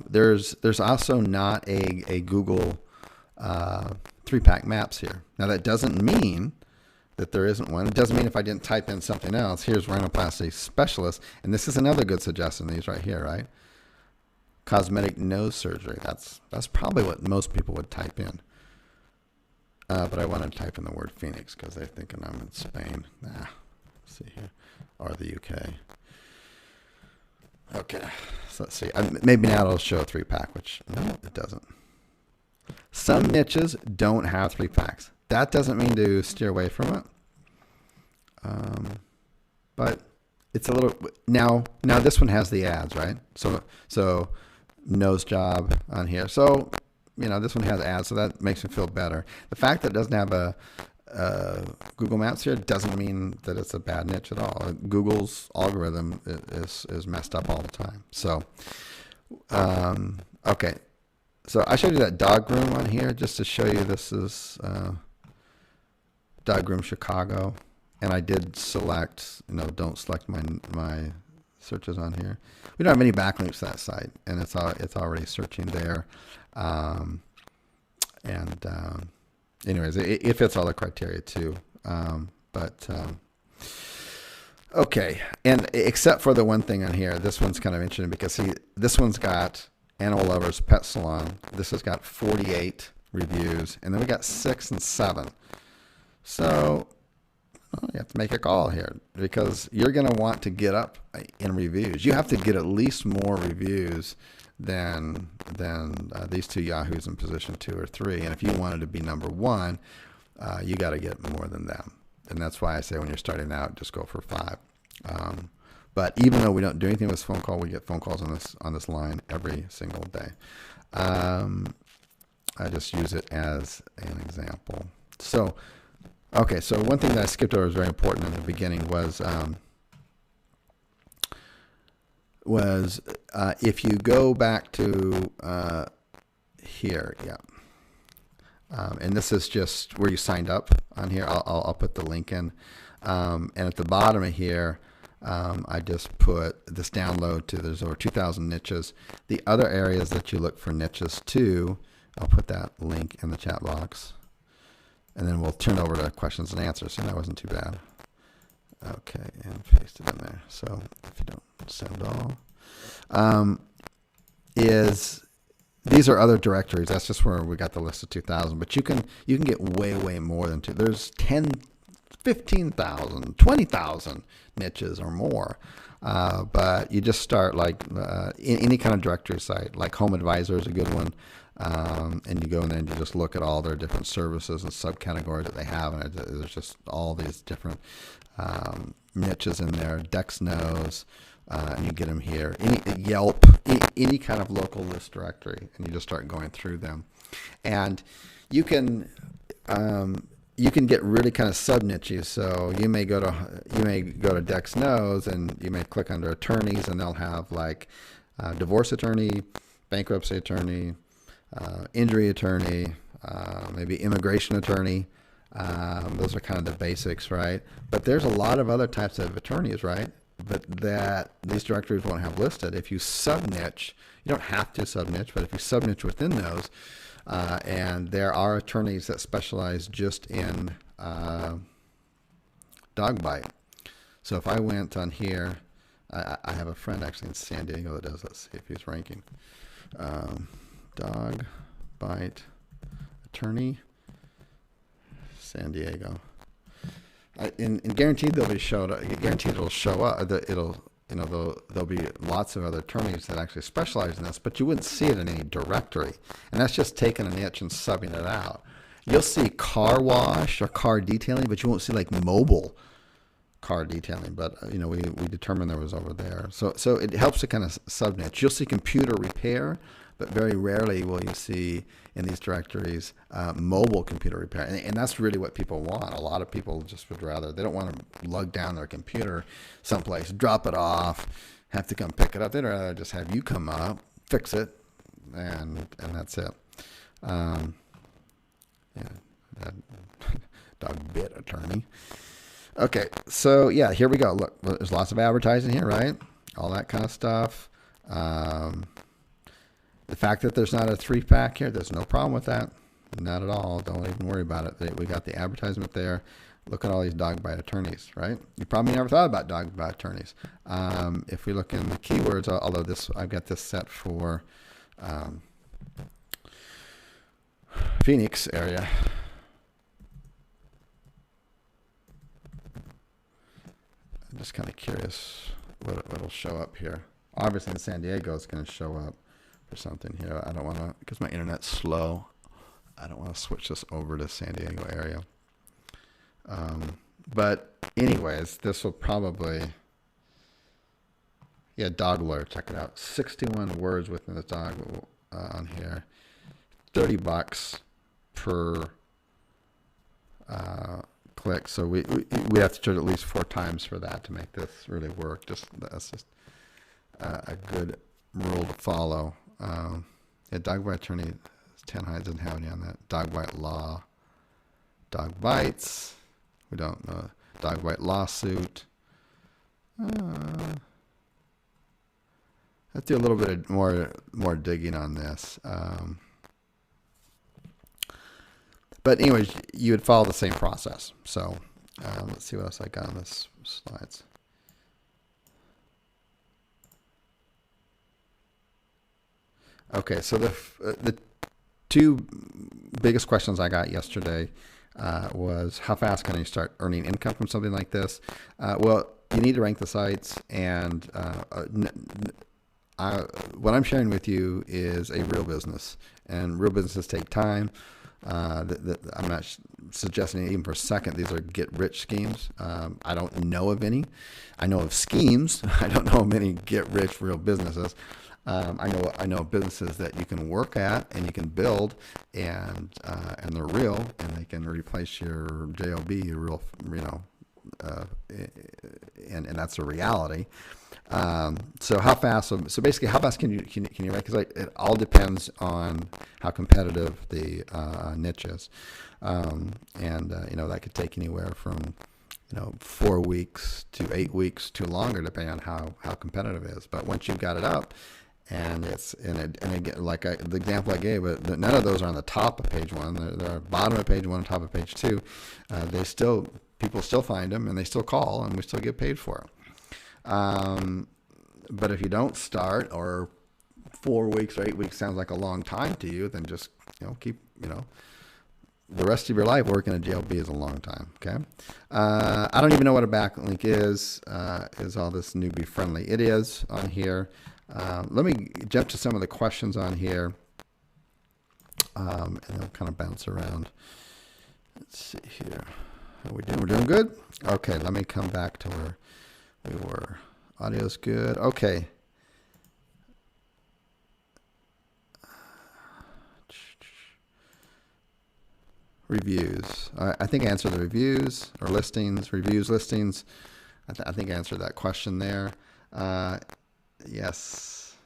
There's also not a Google 3-pack maps here. Now, that doesn't mean that there isn't one. It doesn't mean if I didn't type in something else. Here's rhinoplasty specialist, and this is another good suggestion. These right here, right? Cosmetic nose surgery. That's probably what most people would type in. But I want to type in the word Phoenix because they're thinking I'm in Spain. Let's see here, or the UK. Okay, so let's see. Maybe now it'll show a 3-pack, which no, it doesn't. Some niches don't have 3-packs. That doesn't mean to steer away from it. But it's a little now this one has the ads, right? So nose job on here. So this one has ads, so that makes me feel better. The fact that it doesn't have a Google Maps here doesn't mean that it's a bad niche at all. Google's algorithm is messed up all the time. So, okay. So I showed you that dog groom on here just to show you this is dog groom Chicago, and I did select. Don't select my searches on here. We don't have any backlinks to that site, and it's already searching there. Anyways, it fits all the criteria too. Okay, and except for the one thing on here, this one's kind of interesting because this one's got Animal Lovers Pet Salon. This has got 48 reviews, and then we got 6 and 7. So you have to make a call here because you're going to want to get up in reviews. You have to get at least more reviews than these 2 Yahoos in position 2 or 3. And if you wanted to be number 1, you got to get more than them. And that's why I say when you're starting out, just go for 5. But even though we don't do anything with this phone call, we get phone calls on this line every single day. I just use it as an example. So, okay, so one thing that I skipped over is very important in the beginning was if you go back to here, yeah. And this is just where you signed up on here. I'll put the link in. And at the bottom of here, I just put this download to, there's over 2,000 niches. The other areas that you look for niches to, I'll put that link in the chat box. And then we'll turn over to questions and answers. So that wasn't too bad. Okay, and paste it in there. So if you don't send all, these are other directories. That's just where we got the list of 2,000. But you can get way more than 2. There's 10, 15,000, 20,000 niches or more. But you just start like in any kind of directory site, like Home Advisor is a good one. And you go in there and you just look at all their different services and subcategories that they have, and there's just all these different niches in there. Dex knows, and you get them here. Yelp, any kind of local list directory, and you just start going through them, and you can get really kind of sub niches. So you may go to Dex knows, and you may click under attorneys, and they'll have like divorce attorney, bankruptcy attorney, injury attorney, maybe immigration attorney. Those are kind of the basics, right? But there's a lot of other types of attorneys, right? But that these directories won't have listed. If you sub-niche, you don't have to sub-niche, but if you sub-niche within those, and there are attorneys that specialize just in dog bite. So if I went on here, I have a friend actually in San Diego that does. Let's see if he's ranking. Dog bite attorney, San Diego. And guaranteed they'll be showed. Guaranteed it'll show up. There'll be lots of other attorneys that actually specialize in this, but you wouldn't see it in any directory. And that's just taking a niche and subbing it out. You'll see car wash or car detailing, but you won't see like mobile car detailing. But we determined there was over there. So it helps to kind of sub niche. You'll see computer repair, but very rarely will you see in these directories mobile computer repair. And that's really what people want. A lot of people just would rather, they don't want to lug down their computer someplace, drop it off, have to come pick it up. They'd rather just have you come up, fix it, and that's it. That dog bit attorney. Okay, so yeah, here we go. Look, there's lots of advertising here, right? All that kind of stuff. The fact that there's not a 3-pack here, there's no problem with that. Not at all. Don't even worry about it. We got the advertisement there. Look at all these dog bite attorneys, right? You probably never thought about dog bite attorneys. If we look in the keywords, although I've got this set for Phoenix area. I'm just kind of curious what'll show up here. Obviously in San Diego, it's going to show up for something here. I don't want to, because my internet's slow, I don't want to switch this over to San Diego area. But anyways, this will probably, yeah, dog lawyer, check it out. 61 words within the dog on here. $30 per click. So we have to do it at least 4 times for that to make this really work. That's just a good rule to follow. Yeah, dog bite attorney, 10 hides, doesn't have any on that. Dog bite law, dog bites. We don't know. Dog bite lawsuit. Let's do a little bit of more digging on this. But anyways, you would follow the same process. So let's see what else I got on this slides. Okay, so the 2 biggest questions I got yesterday was how fast can you start earning income from something like this? Well, you need to rank the sites, and what I'm sharing with you is a real business, and real businesses take time. I'm not suggesting even for a second these are get-rich schemes. I don't know of any. I know of schemes. I don't know of many get-rich real businesses. I know businesses that you can work at and you can build, and they're real, and they can replace your JOB, your real, and that's a reality. So how fast? So basically, how fast can you rank? Because it all depends on how competitive the niche is, and that could take anywhere from 4 weeks to 8 weeks to longer, depending on how competitive it is. But once you've got it up, and again, like the example I gave, none of those are on the top of page 1. They're bottom of page 1, top of page 2. People still find them, and they still call, and we still get paid for it. But if you don't start, or 4 weeks or 8 weeks sounds like a long time to you, then just keep the rest of your life working at JLB is a long time. Okay, I don't even know what a backlink is. Is all this newbie friendly? It is on here. Let me jump to some of the questions on here, and they'll kind of bounce around. Let's see here. How we doing? We're doing good? Okay, let me come back to where we were. Audio's good. Okay. Reviews. I think I answered the reviews or listings. Reviews, listings. I think I answered that question there. Yes.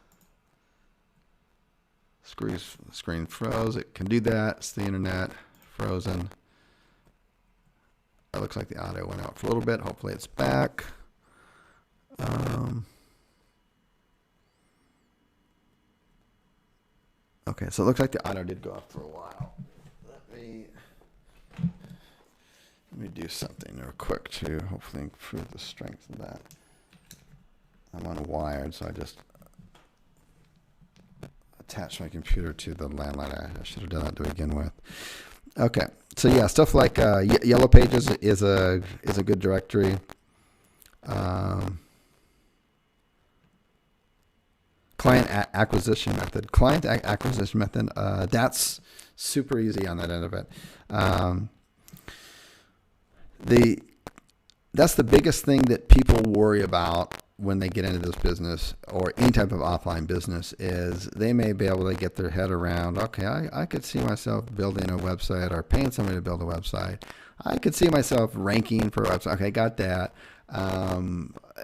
Screen froze. It can do that. It's the internet. Frozen. It looks like the audio went out for a little bit. Hopefully it's back. Okay, so it looks like the audio did go off for a while. Let me do something real quick to hopefully improve the strength of that. I'm on wired, so I just attach my computer to the landline. I should have done that to begin with. Okay, so yeah, stuff like Yellow Pages is a good directory. Client acquisition method. Client acquisition method. That's super easy on that end of it. That's the biggest thing that people worry about when they get into this business or any type of offline business is they may be able to get their head around, okay, I could see myself building a website or paying somebody to build a website. I could see myself ranking for a website. Okay, got that.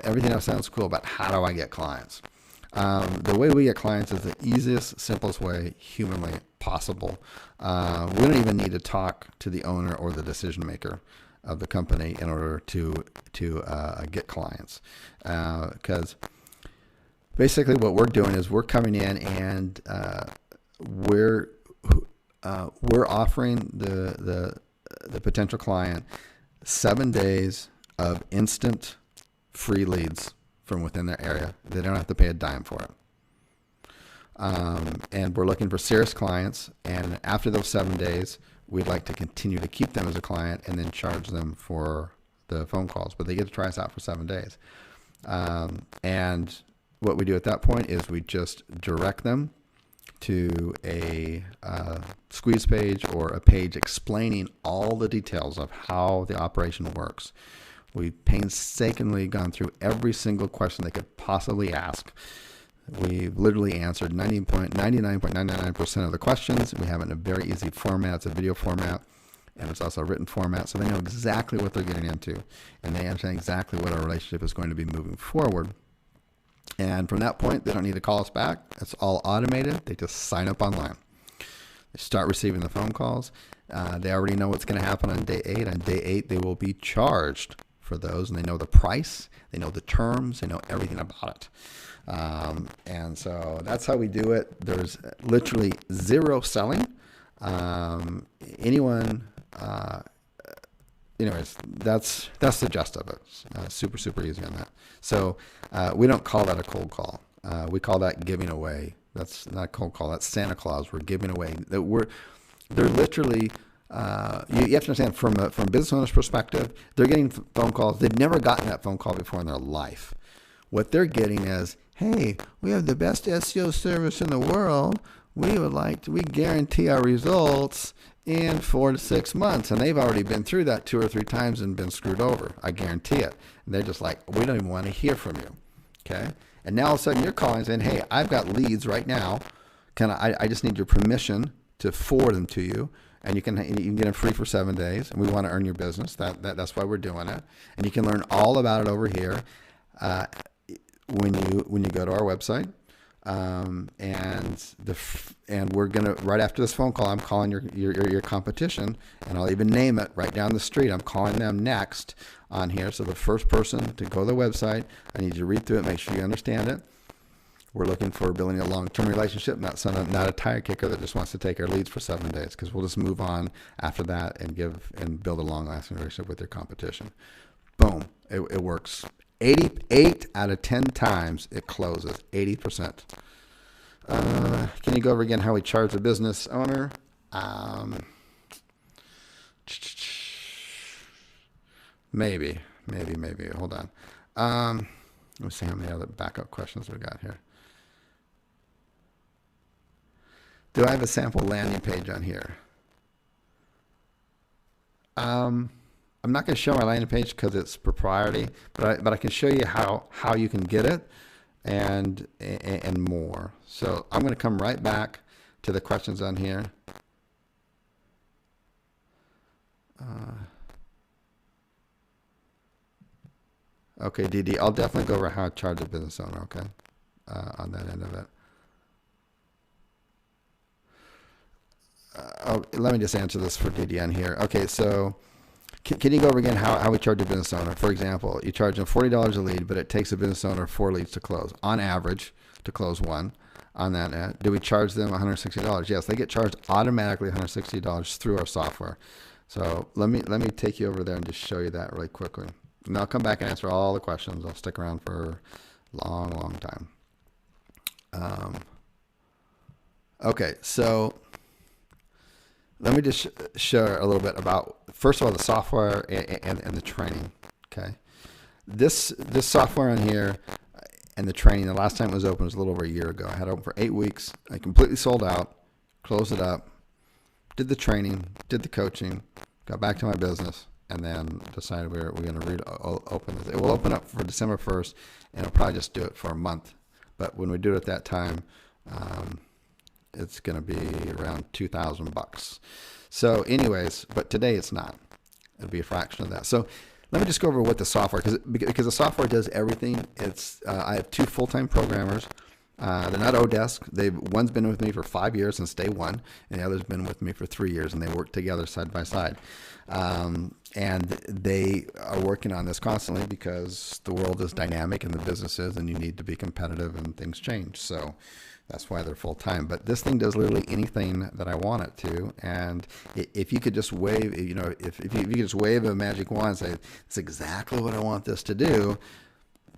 Everything else sounds cool, but how do I get clients? The way we get clients is the easiest, simplest way humanly possible. We don't even need to talk to the owner or the decision maker of the company in order to get clients, because basically what we're doing is we're coming in and we're offering the potential client 7 days of instant free leads from within their area. They don't have to pay a dime for it. And we're looking for serious clients, and after those 7 days, we'd like to continue to keep them as a client and then charge them for the phone calls, but they get to try us out for 7 days. And what we do at that point is we just direct them to a squeeze page or a page explaining all the details of how the operation works. We've painstakingly gone through every single question they could possibly ask. We've literally answered 99.99% of the questions. We have it in a very easy format. It's a video format, and it's also a written format, so they know exactly what they're getting into, and they understand exactly what our relationship is going to be moving forward. And from that point, they don't need to call us back. It's all automated. They just sign up online. They start receiving the phone calls. They already know what's going to happen on day 8. On day 8, they will be charged for those, and they know the price, they know the terms, they know everything about it. And so that's how we do it. There's literally zero selling. Anyways, that's the gist of it. Super easy on that. So we don't call that a cold call. We call that giving away. That's not a cold call. That's Santa Claus. We're giving away. They're literally. You have to understand from a business owner's perspective, they're getting phone calls. They've never gotten that phone call before in their life. What they're getting is, hey, we have the best SEO service in the world. We guarantee our results in 4 to 6 months. And they've already been through that 2 or 3 times and been screwed over. I guarantee it. And they're just like, we don't even want to hear from you. Okay. And now all of a sudden you're calling saying, hey, I've got leads right now. I just need your permission to forward them to you. And you can get them free for 7 days. And we want to earn your business. That's why we're doing it. And you can learn all about it over here. When you go to our website, and we're gonna, right after this phone call, I'm calling your competition, and I'll even name it right down the street. I'm calling them next on here. So the first person to go to the website, I need you to read through it, make sure you understand it. We're looking for building a long-term relationship, not a tire kicker that just wants to take our leads for 7 days, because we'll just move on after that and build a long-lasting relationship with your competition. Boom, it works. 88 out of 10 times it closes, 80%. Can you go over again how we charge a business owner? Maybe. Hold on. Let me see how many other backup questions we got here. Do I have a sample landing page on here? I'm not going to show my landing page because it's proprietary, but I can show you how you can get it and more. So I'm going to come right back to the questions on here. Okay, DD, I'll definitely go over how to charge a business owner, okay, on that end of it. Let me just answer this for DD on here. Okay, so can you go over again how we charge a business owner? For example, you charge them $40 a lead, but it takes a business owner 4 leads to close, on average, to close one. On that ad, do we charge them $160? Yes, they get charged automatically $160 through our software. So let me take you over there and just show you that really quickly. And I'll come back and answer all the questions. I'll stick around for a long, long time. Okay, so let me just share a little bit about, first of all, the software and the training. Okay, this software on here and the training, the last time it was open was a little over a year ago. I had it open for 8 weeks. I completely sold out, closed it up, did the training, did the coaching, got back to my business, and then decided we're going to open this. It will open up for December 1st, and I'll probably just do it for a month. But when we do it at that time, it's going to be around $2,000. So anyways, but today it's not. It'll be a fraction of that. So let me just go over what the software, because the software does everything. It's I have 2 full-time programmers. They're not Odesk. One's been with me for 5 years since day one, and the other's been with me for 3 years, and they work together side by side. And they are working on this constantly because the world is dynamic and the business is, and you need to be competitive and things change. So that's why they're full time. But this thing does literally anything that I want it to. And if you could just wave, if you could just wave a magic wand and say, it's exactly what I want this to do,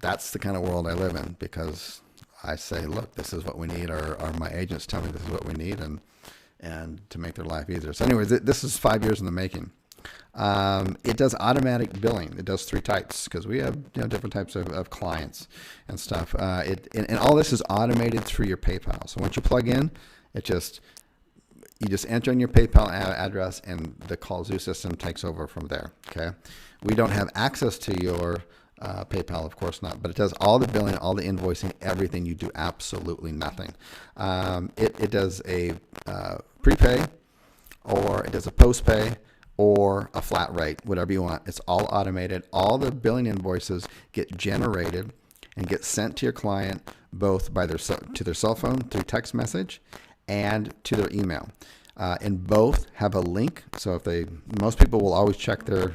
that's the kind of world I live in, because I say, look, this is what we need, or my agents tell me this is what we need, and to make their life easier. So anyways, this is 5 years in the making. It does automatic billing. It does 3 types, because we have different types of clients and stuff. And all this is automated through your PayPal. So once you plug in, you just enter in your PayPal address, and the Qzx system takes over from there. Okay, we don't have access to your PayPal, of course not, but it does all the billing, all the invoicing, everything. You do absolutely nothing. It does a prepay, or it does a post-pay, or a flat rate, whatever you want. It's all automated. All the billing invoices get generated and get sent to your client, both by to their cell phone through text message and to their email. And both have a link. So most people will always check their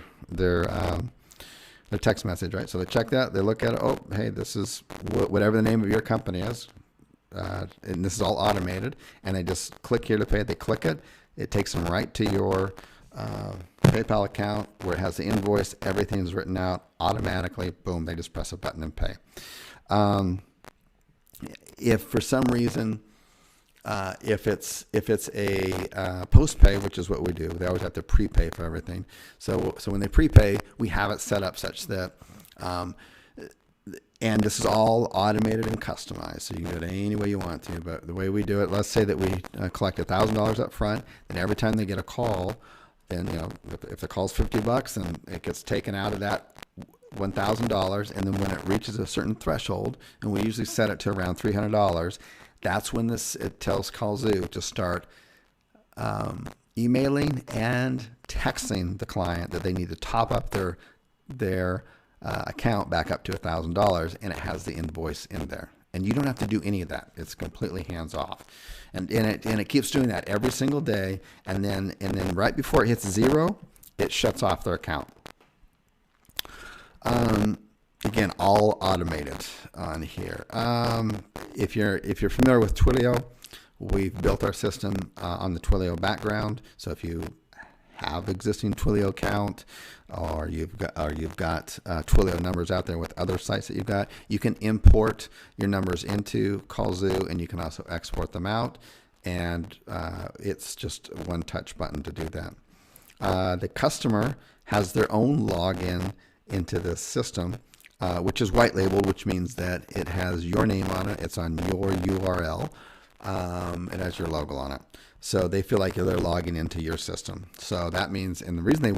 text message, right? So they check that, they look at it. Oh, hey, this is whatever the name of your company is, and this is all automated. And they just click here to pay. They click it. It takes them right to your PayPal account where it has the invoice. Everything is written out automatically. Boom, they just press a button and pay. If for some reason, if it's a post pay, which is what we do, they always have to prepay for everything. So when they prepay, we have it set up such that, and this is all automated and customized, so you can do it any way you want to. But the way we do it, let's say that we collect $1,000 up front, and every time they get a call, then if the call's $50, then it gets taken out of that $1,000, and then when it reaches a certain threshold, and we usually set it to around $300, that's when it tells Qzx to start emailing and texting the client that they need to top up their account back up to $1,000, and it has the invoice in there. And you don't have to do any of that. It's completely hands off. And it keeps doing that every single day, and then right before it hits 0, it shuts off their account. Again, all automated on here. If you're familiar with Twilio, we've built our system on the Twilio background. So if you have existing Twilio account, or you've got Twilio numbers out there with other sites that you've got, you can import your numbers into Qzx, and you can also export them out. And it's just one touch button to do that. The customer has their own login into this system, which is white labeled, which means that it has your name on it. It's on your URL. It has your logo on it. So they feel like they're logging into your system. So that means, and the reason you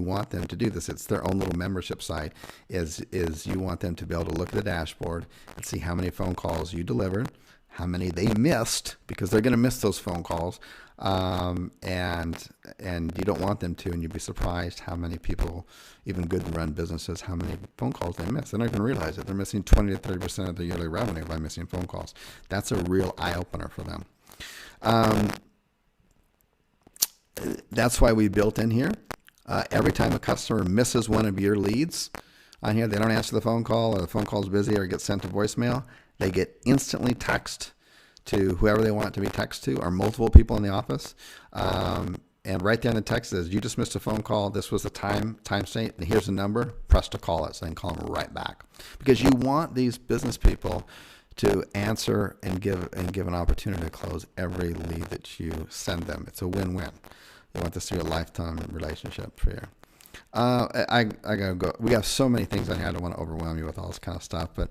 want them to do this, it's their own little membership site, is you want them to be able to look at the dashboard and see how many phone calls you delivered, how many they missed, because they're going to miss those phone calls, and you don't want them to, and you'd be surprised how many people, even good run businesses, how many phone calls they miss. They don't even realize it. They're missing 20 to 30% of their yearly revenue by missing phone calls. That's a real eye-opener for them. That's why we built in here, every time a customer misses one of your leads on here, they don't answer the phone call, or the phone call is busy, or gets sent to voicemail, they get instantly text to whoever they want it to be text to, or multiple people in the office. and right there in the text says, you just missed a phone call. This was the time state, and here's the number. Press to call it, so then call them right back. Because you want these business people to answer and give an opportunity to close every lead that you send them. It's a win-win. You want this to be a lifetime relationship for you. I gotta go. We have so many things on here. I don't want to overwhelm you with all this kind of stuff, but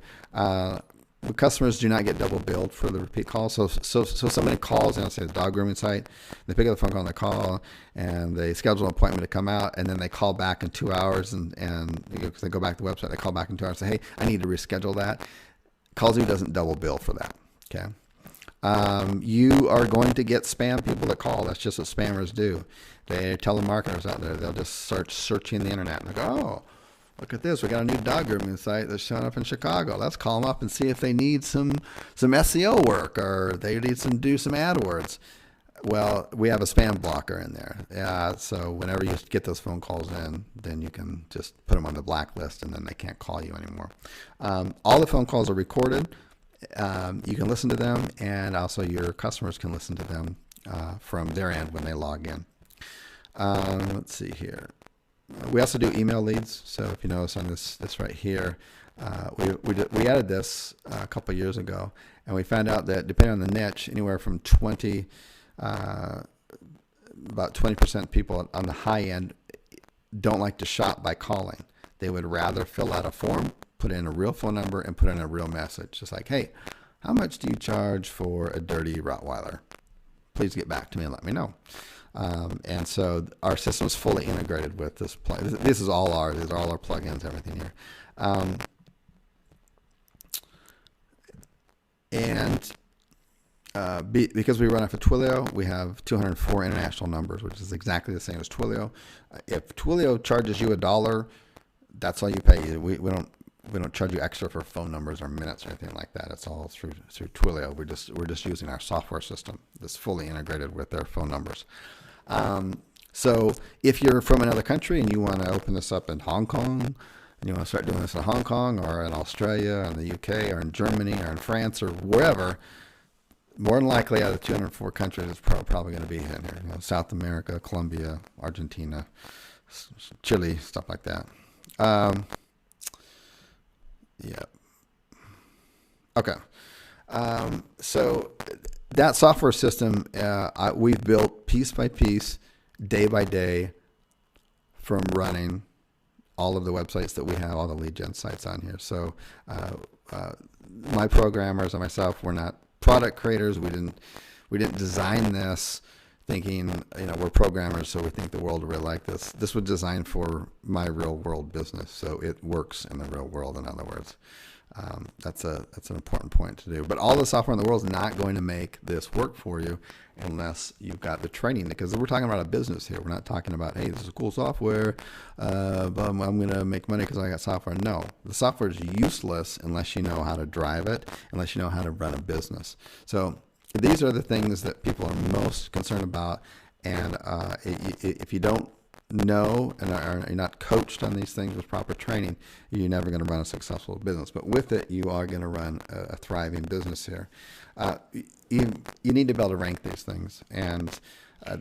the customers do not get double billed for the repeat calls. So somebody calls and say the dog grooming site, they pick up the phone call and they call and they schedule an appointment to come out, and then they call back in 2 hours and because they go back to the website, they call back in 2 hours and say, hey, I need to reschedule that. Qzx920 doesn't double bill for that. Okay. You are going to get spam people that call. That's just what spammers do. They telemarketers out there. They'll just start searching the internet and go, oh, look at this. We got a new dog grooming site that's showing up in Chicago. Let's call them up and see if they need some SEO work or they need do some AdWords. Well, we have a spam blocker in there. So whenever you get those phone calls in, then you can just put them on the blacklist and then they can't call you anymore. All the phone calls are recorded. You can listen to them, and also your customers can listen to them from their end when they log in. Let's see here. We also do email leads. So if you notice on this right here, we added this a couple of years ago, and we found out that depending on the niche, anywhere from about 20% people on the high end don't like to shop by calling. They would rather fill out a form, put in a real phone number, and put in a real message. Just like, hey, how much do you charge for a dirty Rottweiler? Please get back to me and let me know. And so our system is fully integrated with this plugin. This is all ours. These are all our plugins, everything here. Because we run off of Twilio, we have 204 international numbers, which is exactly the same as Twilio. If Twilio charges you $1, that's all you pay. We don't charge you extra for phone numbers or minutes or anything like that. It's all through Twilio. We're just using our software system that's fully integrated with their phone numbers. So if you're from another country and you want to open this up in Hong Kong, and you want to start doing this in Hong Kong or in Australia or in the UK or in Germany or in France or wherever, more than likely out of 204 countries, it's probably going to be in here. South America, Colombia, Argentina, Chile, stuff like that. Yeah. Okay. So that software system we've built piece by piece, day by day, from running all of the websites that we have, all the lead gen sites on here. So my programmers and myself, we're not product creators. We didn't design this thinking, we're programmers, so we think the world will really like this. This was designed for my real world business, so it works in the real world. In other words, that's an important point to do. But all the software in the world is not going to make this work for you unless you've got the training, because we're talking about a business here. We're not talking about, hey, this is cool software, but I'm going to make money because I got software. No, the software is useless unless you know how to drive it, unless you know how to run a business. So these are the things that people are most concerned about, and if you don't know and are not coached on these things with proper training, you're never going to run a successful business. But with it, you are going to run a thriving business here. You need to be able to rank these things and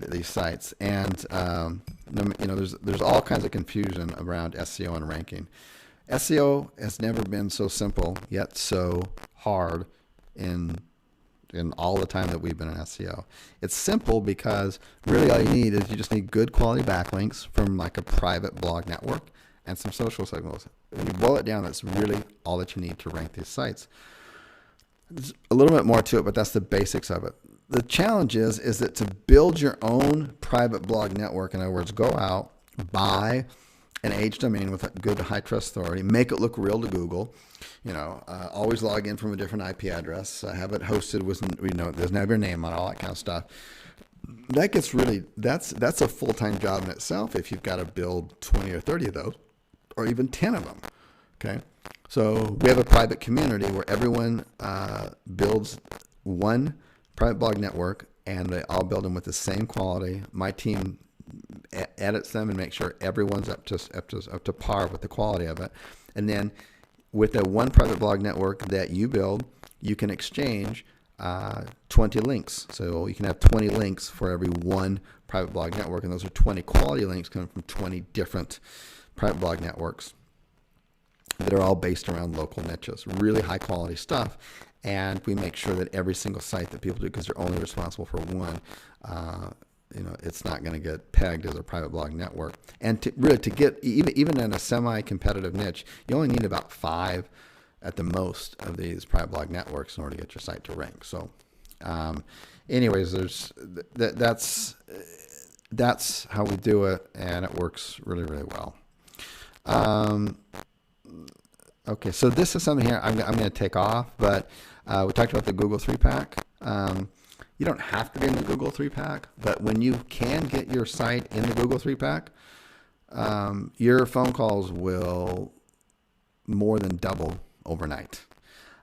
these sites, and there's all kinds of confusion around SEO and ranking. SEO has never been so simple yet so hard in all the time that we've been in SEO. It's simple because really all you need is you just need good quality backlinks from like a private blog network and some social signals. When you boil it down, that's really all that you need to rank these sites. There's a little bit more to it, but that's the basics of it. The challenge is that to build your own private blog network, in other words, go out, buy an H domain with a good high trust authority, make it look real to Google, always log in from a different IP address, have it hosted with, there's never your name on, all that kind of stuff. That gets that's a full-time job in itself if you've got to build 20 or 30 of those, or even 10 of them. Okay. So we have a private community where everyone builds one private blog network, and they all build them with the same quality. My team edits them and makes sure everyone's up to par with the quality of it. And then with the one private blog network that you build, you can exchange 20 links. So you can have 20 links for every one private blog network, and those are 20 quality links coming from 20 different private blog networks that are all based around local niches. Really high quality stuff. And we make sure that every single site that people do, because they're only responsible for one, it's not going to get pegged as a private blog network. And to get even in a semi-competitive niche, you only need about 5 at the most of these private blog networks in order to get your site to rank. So, anyways, that's how we do it, and it works really, really well. Okay, so this is something here I'm going to take off, but we talked about the Google 3-pack. You don't have to be in the Google 3-pack, but when you can get your site in the Google 3-pack, your phone calls will more than double overnight.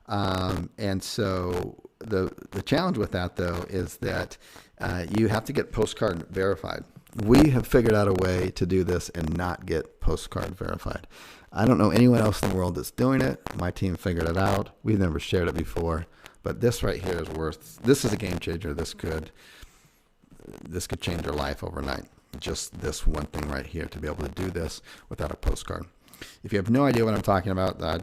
And so the challenge with that, though, is that you have to get postcard verified. We have figured out a way to do this and not get postcard verified. I don't know anyone else in the world that's doing it. My team figured it out. We've never shared it before, but this right here this is a game changer. This could change your life overnight. Just this one thing right here, to be able to do this without a postcard. If you have no idea what I'm talking about, I'm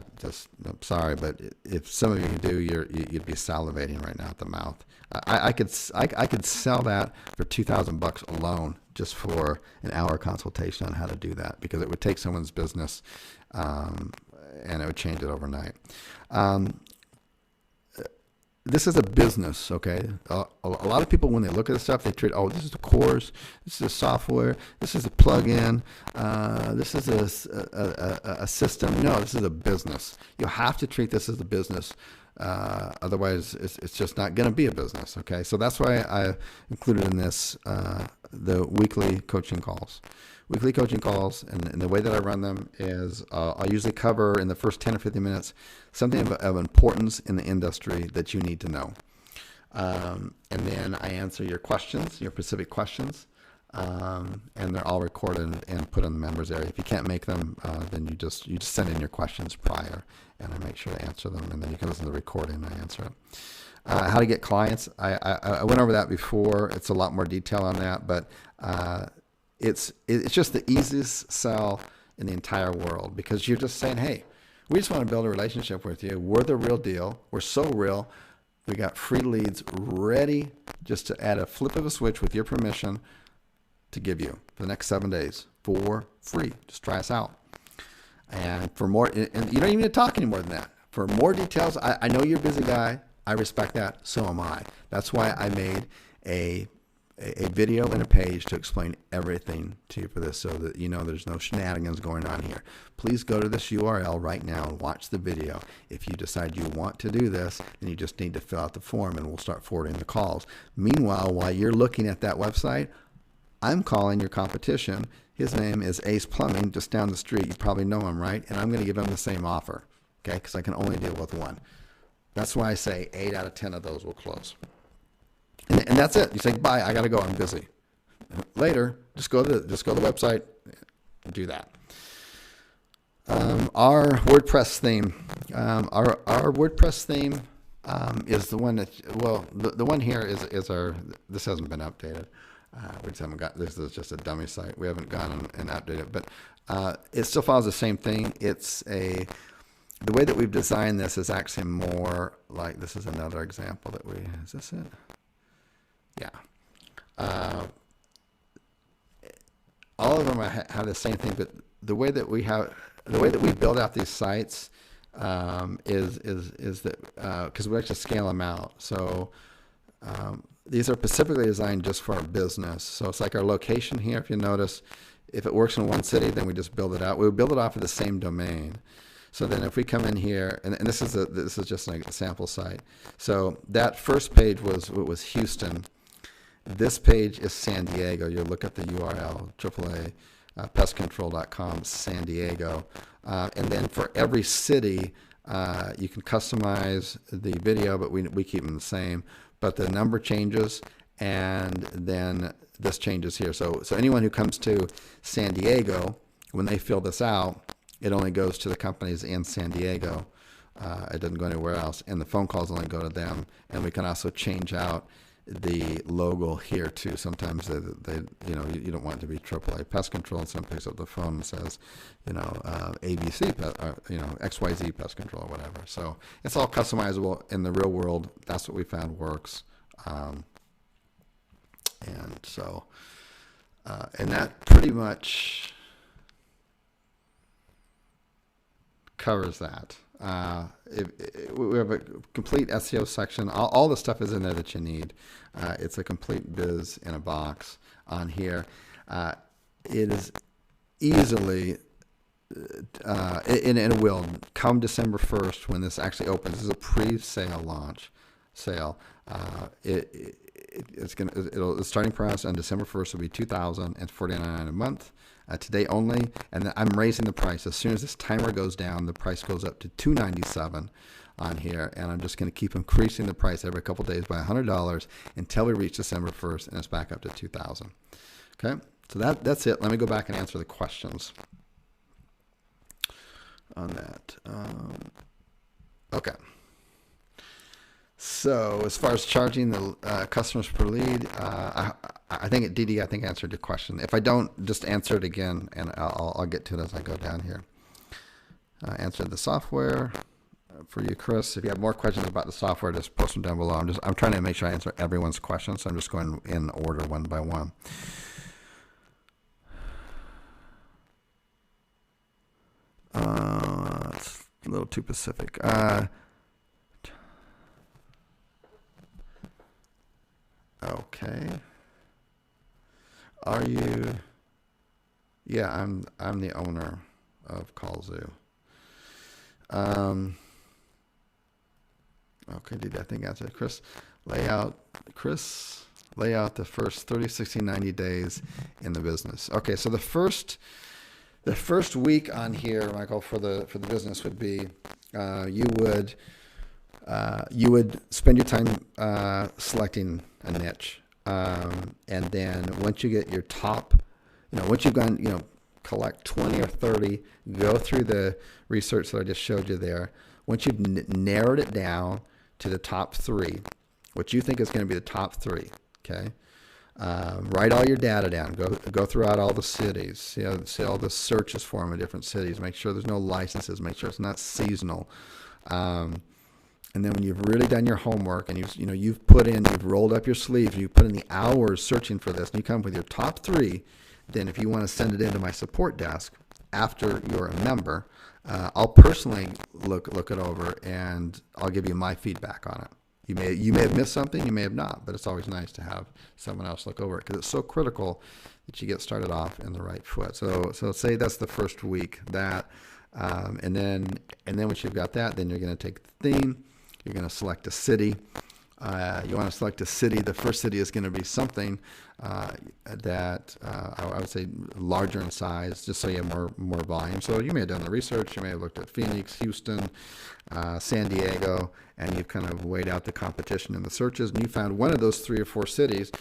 sorry, but if some of you do, you'd be salivating right now at the mouth. I could sell that for $2,000 alone, just for an hour consultation on how to do that, because it would take someone's business and it would change it overnight. This is a business, okay? A lot of people, when they look at this stuff, they treat, this is the course, this is a software, this is a plugin, this is a system. No, this is a business. You have to treat this as a business. Otherwise, it's just not going to be a business, okay? So that's why I included in this the weekly coaching calls. Weekly coaching calls, and the way that I run them is I'll usually cover in the first 10 or 15 minutes something of importance in the industry that you need to know. And then I answer your questions, your specific questions, and they're all recorded and put in the members area. If you can't make them, then you just send in your questions prior, and I make sure to answer them, and then you can listen to the recording and I answer it. How to get clients, I went over that before. It's a lot more detail on that, but it's just the easiest sell in the entire world, because you're just saying, hey, we just want to build a relationship with you. We're the real deal. We're so real. We got free leads ready just to add a flip of a switch with your permission to give you for the next 7 days for free. Just try us out. And for more, and you don't even need to talk any more than that. For more details, I know you're a busy guy. I respect that. So am I. That's why I made a video and a page to explain everything to you for this, so that you know there's no shenanigans going on here. Please go to this URL right now and watch the video. If you decide you want to do this, then you just need to fill out the form and we'll start forwarding the calls. Meanwhile, while you're looking at that website, I'm calling your competition. His name is Ace Plumbing, just down the street. You probably know him, right? And I'm going to give him the same offer, okay? Because I can only deal with one. That's why I say 8 out of 10 of those will close. And that's it. You say, bye, I got to go, I'm busy. Later, just go to the website, do that. Our WordPress theme. Our WordPress theme is the one that, well, the one here is our, this hasn't been updated. We just haven't got, this is just a dummy site. We haven't gone and updated it, but it still follows the same thing. The way that we've designed this is actually more like, this is another example that is this it? Yeah. All of them have the same thing, but the way that we build out these sites is that because we actually scale them out. So these are specifically designed just for our business. So it's like our location here. If you notice, if it works in one city, then we just build it out. We would build it off of the same domain. So then if we come in here, and this is just like a sample site. So that first page was Houston. This page is San Diego. You'll look at the URL, AAA pestcontrol.com, San Diego. And then for every city, you can customize the video, but we keep them the same. But the number changes, and then this changes here. So anyone who comes to San Diego, when they fill this out, it only goes to the companies in San Diego. It doesn't go anywhere else, and the phone calls only go to them. And we can also change out the logo here too. Sometimes they you know, you don't want it to be AAA pest control, and someone picks up the phone and says, you know, ABC, you know, XYZ pest control or whatever. So it's all customizable in the real world. That's what we found works. And so, and that pretty much covers that. We have a complete SEO section. All the stuff is in there that you need. It's a complete biz in a box on here. It is easily, and it will come December 1st when this actually opens. This is a pre-sale launch sale. The starting price on December 1st will be $2,049 a month. Today only, and then I'm raising the price. As soon as this timer goes down, the price goes up to $297 on here, and I'm just going to keep increasing the price every couple days by $100 until we reach December 1st, and it's back up to $2,000. Okay, so that's it. Let me go back and answer the questions on that. Okay. So as far as charging the customers per lead, I think DD, I think answered your question. If I don't, just answer it again, and I'll get to it as I go down here. Answer the software for you, Chris. If you have more questions about the software, just post them down below. I'm trying to make sure I answer everyone's questions, so I'm just going in order one by one. It's a little too specific. Okay. Are you? Yeah, I'm the owner of Qzx. Okay, did I think I said Chris? Lay out the first 30, 60, 90 days in the business. Okay, so the first week on here, Michael, for the business would be you would spend your time selecting a niche, and then once you get your top, once you've gone, collect 20 or 30, go through the research that I just showed you there. Once you've narrowed it down to the top 3, what you think is going to be the top 3, okay? Write all your data down. Go throughout all the cities. See all the searches for them in different cities. Make sure there's no licenses. Make sure it's not seasonal. And then when you've really done your homework and you've rolled up your sleeves, you've put in the hours searching for this, and you come up with your top 3, then if you want to send it into my support desk after you're a member, I'll personally look it over and I'll give you my feedback on it. You may have missed something, you may have not, but it's always nice to have someone else look over it because it's so critical that you get started off in the right foot. So say that's the first week, that, and then once you've got that, then you're going to take the theme. You're going to select a city. You want to select a city. The first city is going to be something that I would say larger in size, just so you have more volume. So you may have done the research. You may have looked at Phoenix, Houston, San Diego, and you've kind of weighed out the competition in the searches, and you found one of those 3 or 4 cities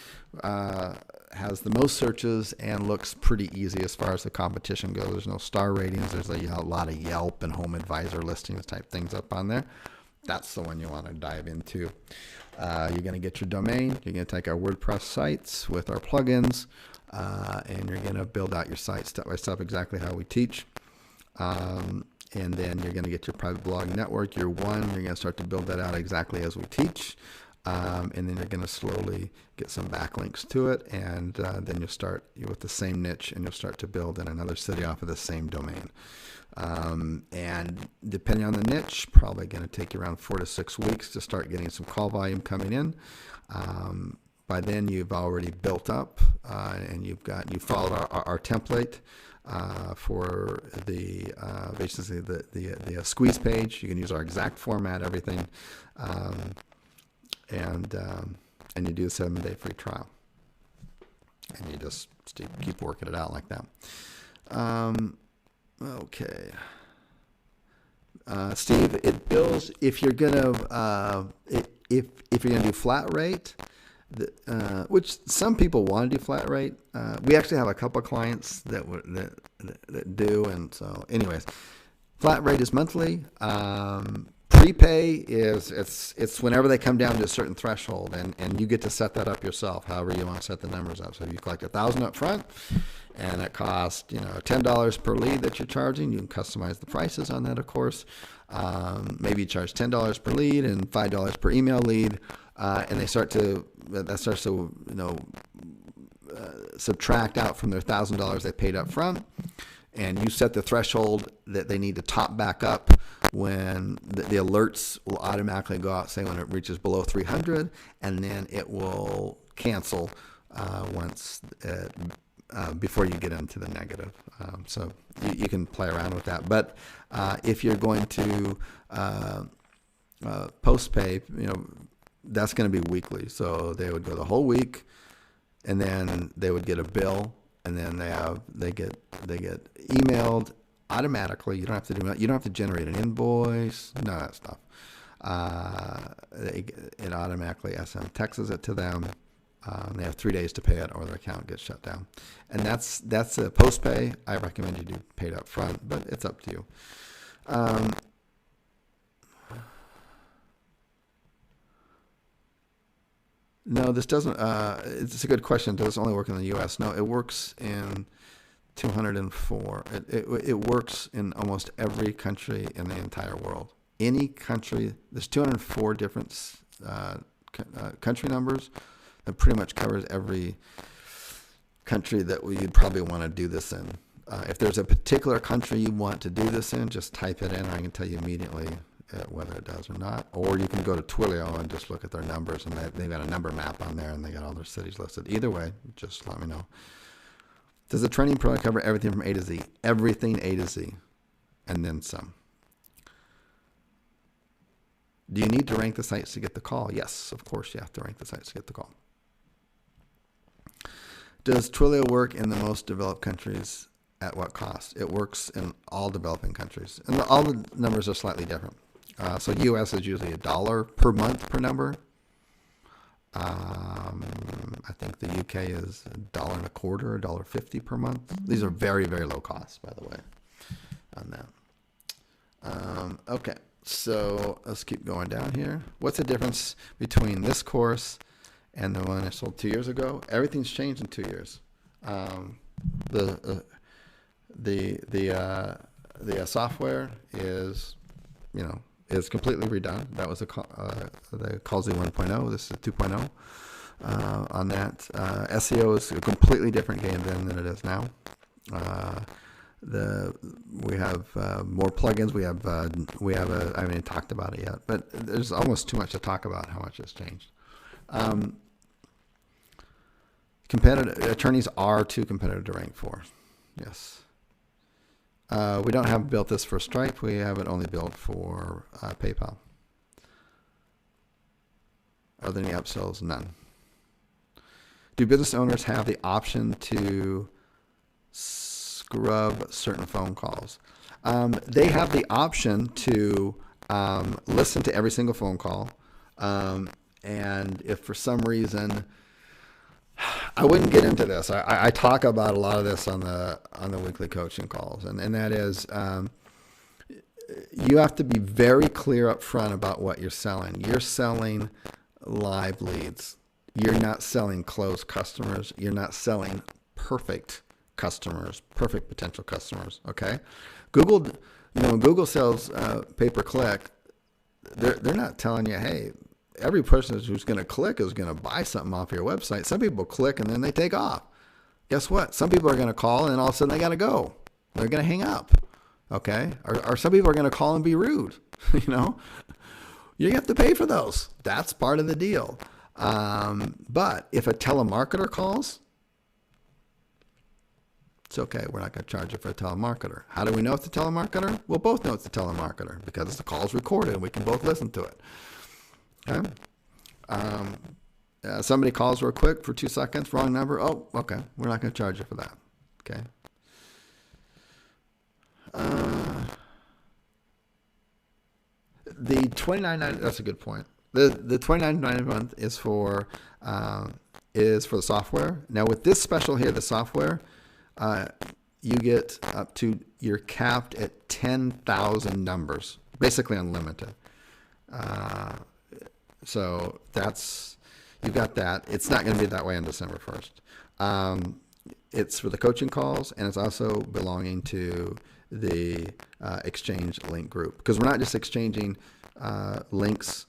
has the most searches and looks pretty easy as far as the competition goes. There's no star ratings. There's a lot of Yelp and Home Advisor listings type things up on there. That's the one you want to dive into. You're going to get your domain. You're going to take our WordPress sites with our plugins, and you're going to build out your site step by step, exactly how we teach. And then you're going to get your private blog network. You're going to start to build that out exactly as we teach. And then you're going to slowly get some backlinks to it, and then you'll start with the same niche, and you'll start to build in another city off of the same domain. And depending on the niche, probably going to take you around 4 to 6 weeks to start getting some call volume coming in. By then you've already built up, and you followed our template for the basically the squeeze page. You can use our exact format, everything, and you do a 7-day free trial, and you just keep working it out like that. Okay. Steve, it bills if you're gonna if you're gonna do flat rate, which some people want to do flat rate. We actually have a couple of clients that do, and so anyways, flat rate is monthly. prepay is it's whenever they come down to a certain threshold, and you get to set that up yourself, however you want to set the numbers up. So if you collect 1,000 up front, and it costs $10 per lead that you're charging, you can customize the prices on that, of course. Maybe you charge $10 per lead and $5 per email lead, and that starts to subtract out from their $1,000 they paid up front, and you set the threshold that they need to top back up when the alerts will automatically go out, say when it reaches below 300, and then it will cancel once before you get into the negative. So you can play around with that. But if you're going to post pay, that's going to be weekly. So they would go the whole week, and then they would get a bill, and then they get emailed automatically. You don't have to do that. You don't have to generate an invoice. None of that stuff. It automatically texts it to them. They have 3 days to pay it, or their account gets shut down. And that's a post pay. I recommend you do paid up front, but it's up to you. No, this doesn't. It's a good question. Does it only work in the U.S.? No, it works in 204. It works in almost every country in the entire world. Any country, there's 204 different country numbers that pretty much covers every country that you'd probably want to do this in. If there's a particular country you want to do this in, just type it in. I can tell you immediately whether it does or not. Or you can go to Twilio and just look at their numbers, and they've got a number map on there, and they got all their cities listed. Either way, just let me know. Does the training program cover everything from A to Z? Everything A to Z, and then some. Do you need to rank the sites to get the call? Yes, of course you have to rank the sites to get the call. Does Twilio work in the most developed countries? At what cost? It works in all developing countries, and all the numbers are slightly different. So U.S. is usually $1 per month per number. I think the UK is $1.25, $1.50 per month. These are very, very low costs, by the way, on that. Okay, so let's keep going down here. What's the difference between this course and the one I sold 2 years ago? Everything's changed in 2 years. The software is, is completely redone. That was the Qzx 1.0. This is 2.0. On that, SEO is a completely different game than it is now. We have more plugins. We have I haven't even talked about it yet, but there's almost too much to talk about how much has changed. Attorneys are too competitive to rank for. Yes. We don't have built this for Stripe. We have it only built for PayPal. Are there any upsells? None. Do business owners have the option to scrub certain phone calls? They have the option to listen to every single phone call. And if for some reason, I wouldn't get into this. I talk about a lot of this on the weekly coaching calls, and that is you have to be very clear up front about what you're selling. You're selling live leads. You're not selling closed customers. You're not selling perfect customers, perfect potential customers. Okay, Google, when Google sells pay-per-click, they're not telling you, hey, every person who's going to click is going to buy something off your website. Some people click and then they take off. Guess what? Some people are going to call and then all of a sudden they got to go. They're going to hang up. Okay? Or some people are going to call and be rude. You have to pay for those. That's part of the deal. But if a telemarketer calls, it's okay. We're not going to charge you for a telemarketer. How do we know it's a telemarketer? We'll both know it's a telemarketer because the call's recorded and we can both listen to it. Okay. Somebody calls real quick for 2 seconds, wrong number. Oh, okay. We're not going to charge you for that. Okay. The $29.90. That's a good point. The $29.90 a month is for the software. Now with this special here, the software, you get up to, you're capped at 10,000 numbers, basically unlimited. So you've got that. It's not going to be that way on December 1st. It's for the coaching calls, and it's also belonging to the Exchange link group, because we're not just exchanging links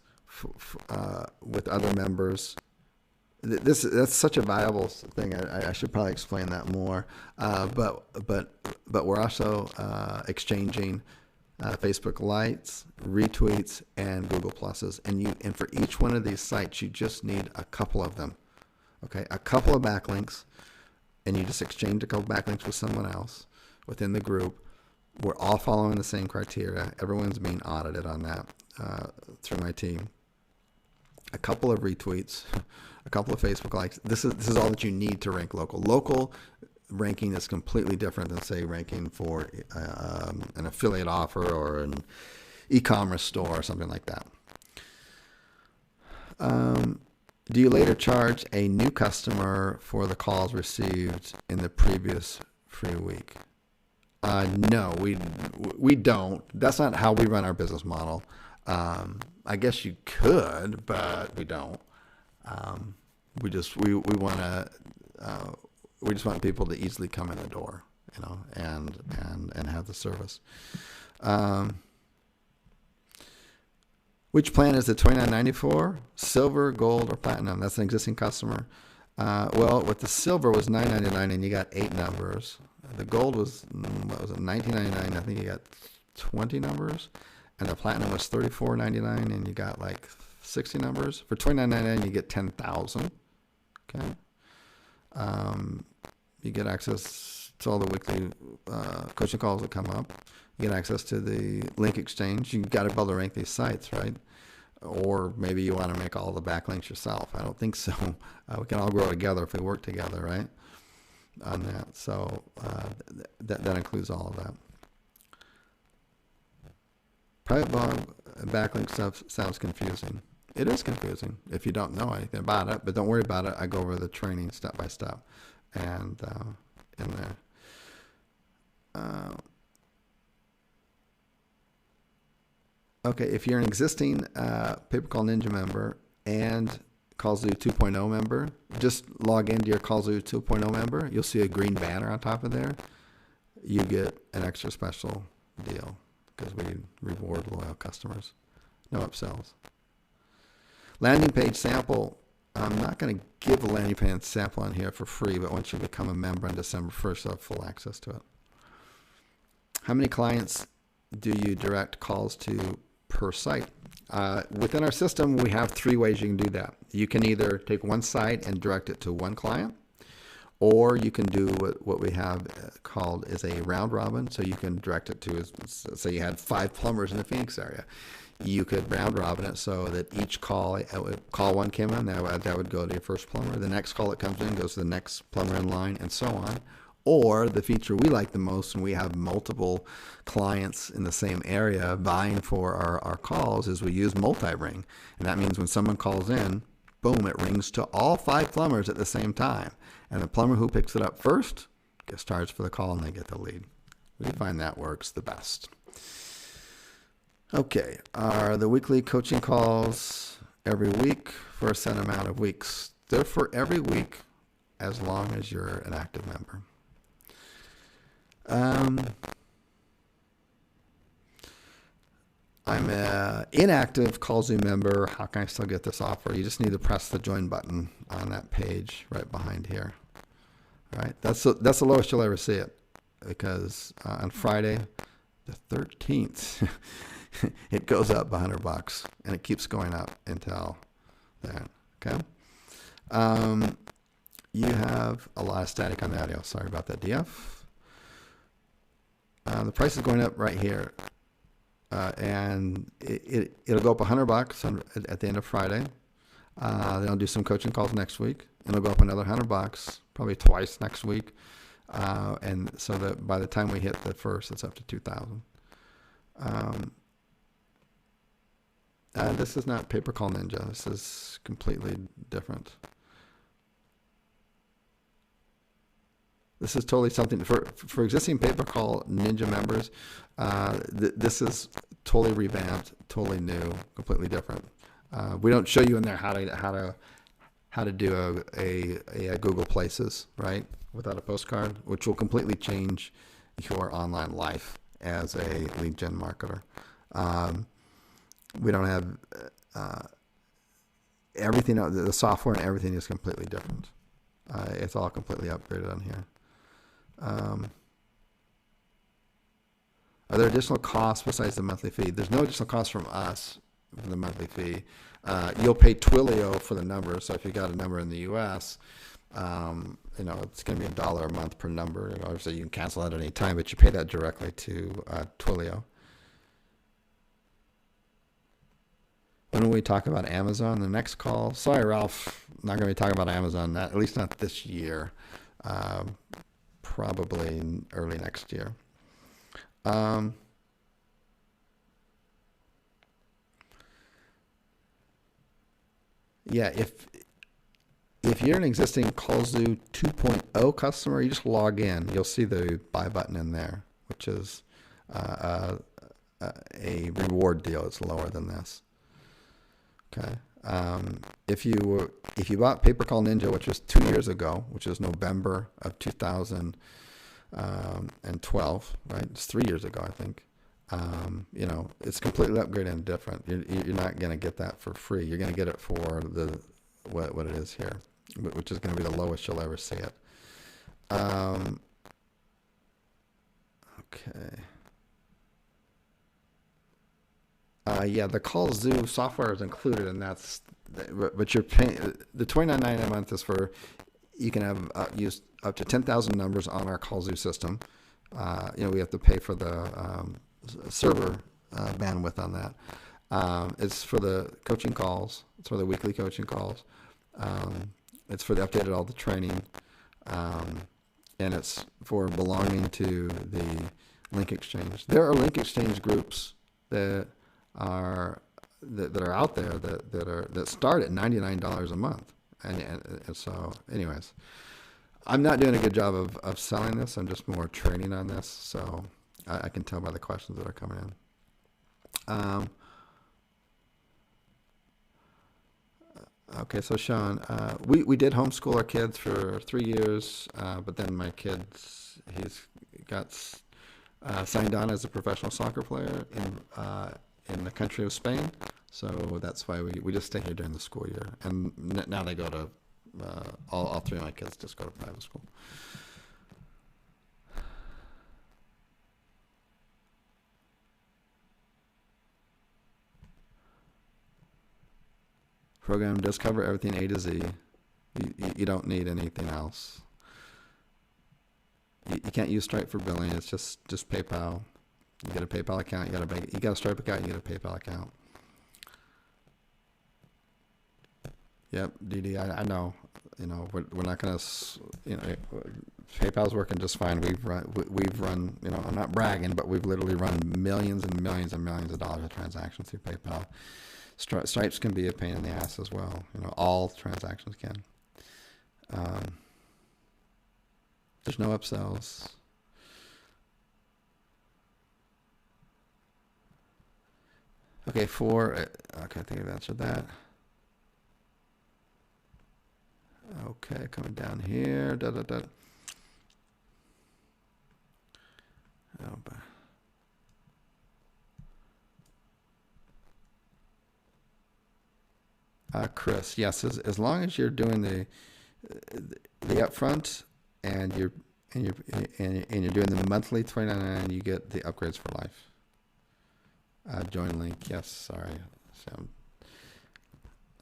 with other members. That's such a valuable thing. I should probably explain that more. But we're also exchanging Facebook likes, retweets, and Google Pluses, and for each one of these sites, you just need a couple of them. Okay, a couple of backlinks, and you just exchange a couple backlinks with someone else within the group. We're all following the same criteria. Everyone's being audited on that through my team. A couple of retweets, a couple of Facebook likes. This is all that you need to rank local. Local ranking is completely different than, say, ranking for an affiliate offer or an e-commerce store or something like that. Do you later charge a new customer for the calls received in the previous free week? No, we don't. That's not how we run our business model. I guess you could, but we don't. We just want people to easily come in the door, and have the service. Which plan is the $29.90 for? Silver, gold, or platinum? That's an existing customer. Well, with the silver was $9.99, and you got 8 numbers. The gold was, what was it, $19.99. I think you got 20 numbers. And the platinum was $34.99, and you got like 60 numbers. For $29.99, you get 10,000. Okay. You get access to all the weekly coaching calls that come up. You get access to the link exchange. You've got to be able to rank these sites, right? Or maybe you want to make all the backlinks yourself. I don't think so. We can all grow together if we work together, right? On that. So that includes all of that. Private blog backlink stuff sounds confusing. It is confusing if you don't know anything about it, but don't worry about it. I go over the training step by step and in there. Okay, if you're an existing PaperCall Ninja member and Qzx 2.0 member, just log into your Qzx 2.0 member. You'll see a green banner on top of there. You get an extra special deal because we reward loyal customers. No upsells. Landing page sample. I'm not going to give a landing page sample on here for free, but once you become a member on December 1st, you'll have full access to it. How many clients do you direct calls to per site? Within our system, we have 3 ways you can do that. You can either take one site and direct it to one client, or you can do what we have called is a round robin. So you can direct it to, say you had 5 plumbers in the Phoenix area. You could round robin it so that each call one came in, that would go to your first plumber. The next call that comes in goes to the next plumber in line, and so on. Or the feature we like the most, and we have multiple clients in the same area vying for our calls, is we use multi-ring. And that means when someone calls in, boom, it rings to all 5 plumbers at the same time. And the plumber who picks it up first gets charged for the call, and they get the lead. We find that works the best. Okay, are the weekly coaching calls every week for a set amount of weeks? They're for every week as long as you're an active member. I'm an inactive Qzx member. How can I still get this offer? You just need to press the join button on that page right behind here. All right, that's the lowest you'll ever see it, because on Friday the 13th it goes up $100, and it keeps going up until then. Okay. You have a lot of static on the audio. Sorry about that, DF. The price is going up right here, and it'll go up $100 at the end of Friday. Then I'll do some coaching calls next week, and it'll go up another $100, probably twice next week, and so that by the time we hit the 1st, it's up to $2,000. This is not PaperCall Ninja. This is completely different. This is totally something for existing PaperCall Ninja members. This is totally revamped, totally new, completely different. We don't show you in there how to do a Google Places, right, without a postcard, which will completely change your online life as a lead gen marketer. We don't have everything. The software and everything is completely different. It's all completely upgraded on here. Are there additional costs besides the monthly fee? There's no additional cost from us for the monthly fee. You'll pay Twilio for the number. So if you got a number in the U.S., it's going to be $1 a month per number. Obviously, you can cancel that at any time, but you pay that directly to Twilio. When we talk about Amazon, the next call. Sorry, Ralph, not going to be talking about Amazon. At least not this year. Probably early next year. Yeah, if you're an existing Qzx920 2.0 customer, you just log in. You'll see the buy button in there, which is a reward deal. It's lower than this. Okay. If you bought Pay-Per-Call Ninja, which was 2 years ago, which is November of 2012, right? It's 3 years ago, I think. It's completely upgraded and different. You're not going to get that for free. You're going to get it for what it is here, which is going to be the lowest you'll ever see it. Okay. Yeah, the Qzx920 software is included, and but you're paying the $29.99 a month is for you can have use up to 10,000 numbers on our Qzx920 system. We have to pay for the server bandwidth on that. It's for the coaching calls. It's for the weekly coaching calls. It's for the updated all the training, and it's for belonging to the link exchange. There are link exchange groups that are out there that start at $99 a month, and so anyways, I'm not doing a good job of selling this. I'm just more training on this, so I can tell by the questions that are coming in. Okay, so Sean, we did homeschool our kids for 3 years, but then my kids, he's got signed on as a professional soccer player in the country of Spain, so that's why we just stay here during the school year, and now they go to all three of my kids just go to private school. Program does cover everything A to Z. You don't need anything else. You can't use Stripe for billing. It's just PayPal. You get a PayPal account. You got a Stripe account. You get a PayPal account. Yep, DD. I know. We're not gonna. PayPal's working just fine. We've run. I'm not bragging, but we've literally run millions and millions and millions of dollars of transactions through PayPal. Stripes can be a pain in the ass as well. All transactions can. There's no upsells. Okay, okay, I think I've answered that. Okay, coming down here. Oh, Chris, yes, as long as you're doing the upfront and you're doing the monthly $29.99, you get the upgrades for life. Join link, yes. Sorry, so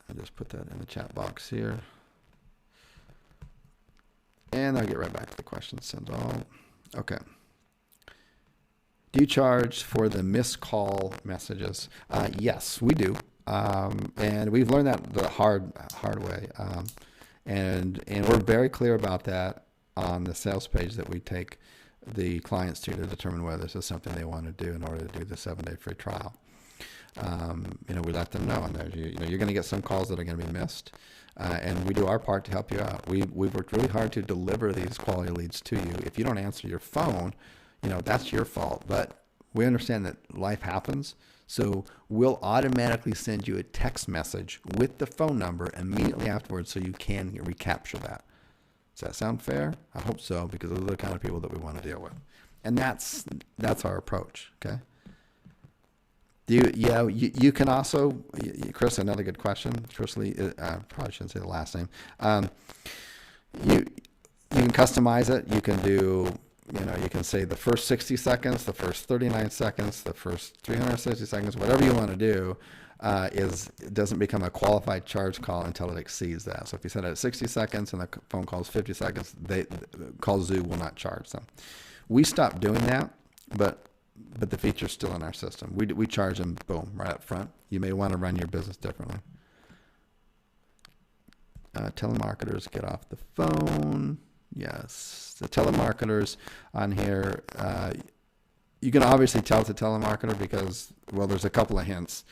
I just put that in the chat box here, and I'll get right back to the questions. Send all. Okay. Do you charge for the missed call messages? Yes, we do. And we've learned that the hard way, and we're very clear about that on the sales page that we take the clients to determine whether this is something they want to do in order to do the 7-day free trial. We let them know, and you're going to get some calls that are going to be missed, and we do our part to help you out. We've worked really hard to deliver these quality leads to you. If you don't answer your phone, that's your fault, but we understand that life happens. So we'll automatically send you a text message with the phone number immediately afterwards so you can recapture that. Does that sound fair? I hope so, because those are the kind of people that we want to deal with. And that's our approach, okay? You can also, Chris, another good question. Chris Lee, probably shouldn't say the last name. You can customize it. You can do, you can say the first 60 seconds, the first 39 seconds, the first 360 seconds, whatever you want to do, it doesn't become a qualified charge call until it exceeds that. So if you set it at 60 seconds and the phone call is 50 seconds, Qzx920 will not charge them. We stopped doing that, but the feature's still in our system. We charge them, boom, right up front. You may want to run your business differently. Telemarketers get off the phone. Yes, the telemarketers on here, you can obviously tell it's a telemarketer because, well, there's a couple of hints.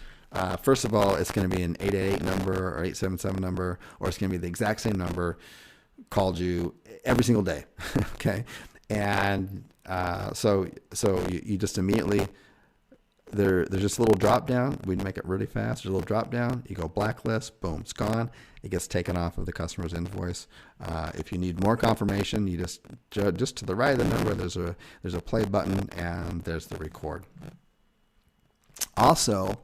First of all, it's going to be an 888 number or 877 number, or it's going to be the exact same number called you every single day. Okay. And so you just immediately, there's just a little drop down. We'd make it really fast. There's a little drop down. You go blacklist, boom, it's gone. It gets taken off of the customer's invoice. If you need more confirmation, you just to the right of the number, there's a play button and there's the record. Also,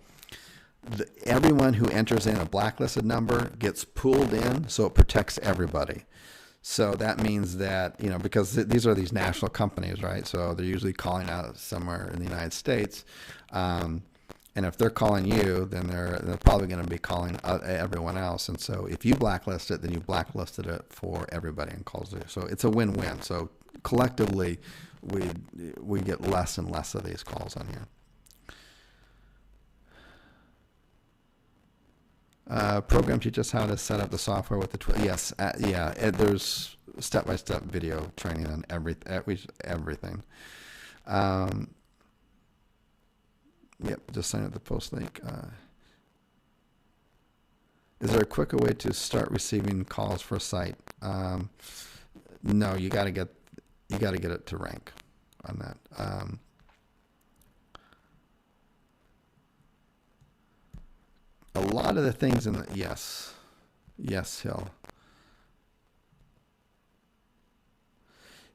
everyone who enters in a blacklisted number gets pulled in, so it protects everybody. So that means that, because these are these national companies, right? So they're usually calling out somewhere in the United States. And if they're calling you, then they're probably going to be calling everyone else. And so if you blacklist it, then you blacklisted it for everybody in Qzx920. So it's a win-win. So collectively, we get less and less of these calls on here. Program teach us how to set up the software with the yes, there's step-by-step video training on everything. Yep, just sign up the post link. Is there a quicker way to start receiving calls for a site? No, you got to get it to rank on that. A lot of the things in the, yes, Hill.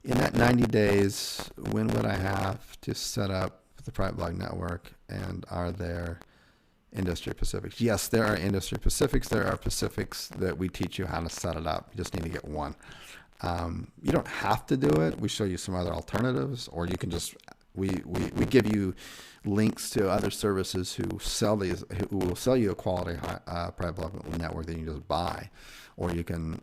In that 90 days, when would I have to set up the private blog network, and are there industry specifics? Yes, there are industry specifics. There are specifics that we teach you how to set it up. You just need to get one. You don't have to do it. We show you some other alternatives, or you can just, we give you links to other services who will sell you a quality private blog network that you just buy, or you can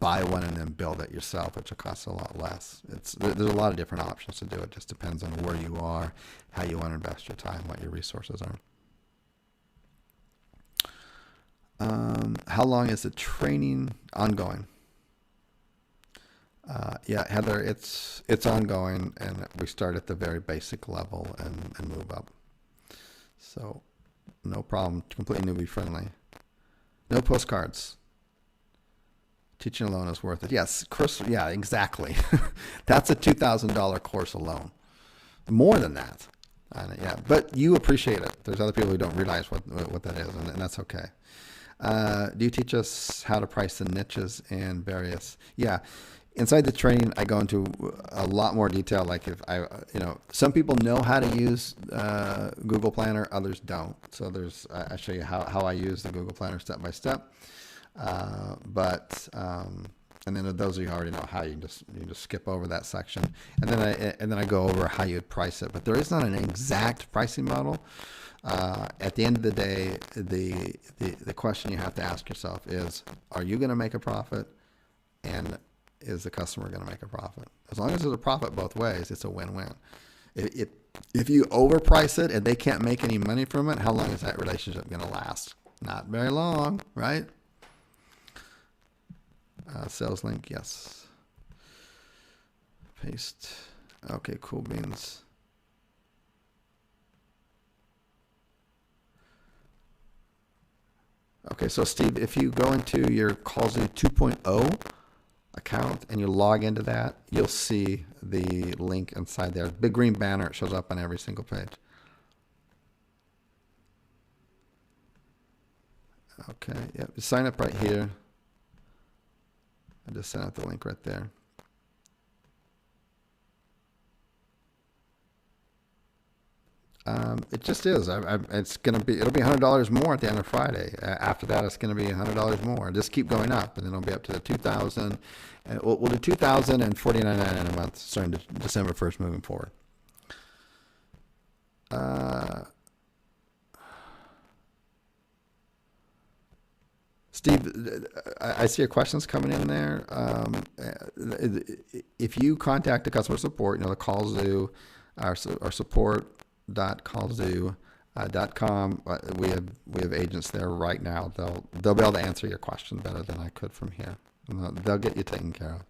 buy one and then build it yourself, which will cost a lot less. There's a lot of different options to do it. It just depends on where you are, how you want to invest your time, what your resources are. How long is the training ongoing? Yeah, Heather, it's ongoing, and we start at the very basic level and move up. So no problem, completely newbie friendly. No postcards. Teaching alone is worth it. Yes, Chris, yeah, exactly. That's a $2,000 course alone. More than that. Yeah, but you appreciate it. There's other people who don't realize what that is, and that's okay. Do you teach us how to price the niches and various? Yeah. Inside the training, I go into a lot more detail. Like if some people know how to use Google Planner, others don't. So I show you how I use the Google Planner step by step. And then those of you who already know how, you just skip over that section. And then I go over how you'd price it. But there is not an exact pricing model. At the end of the day, the question you have to ask yourself is, are you going to make a profit? And is the customer going to make a profit? As long as there's a profit both ways, it's a win-win. If you overprice it and they can't make any money from it, how long is that relationship going to last? Not very long, right? Sales link, yes. Paste. Okay, cool beans. Okay, so Steve, if you go into your Qzx920 2.0 account and you log into that, you'll see the link inside there. Big green banner. It shows up on every single page. Okay, yep. Sign up right here. I just sent out the link right there. It just is. It's gonna be. It'll be $100 more at the end of Friday. After that, it's gonna be $100 more. Just keep going up, and then it'll be up to the 2,000. And we'll do 2,000 and $49.99 a month starting December 1st, moving forward. Steve, I see your questions coming in there. If you contact the customer support, the Qzx920, our support.qzx920.com, we have agents there right now. They'll be able to answer your question better than I could from here. They'll get you taken care of.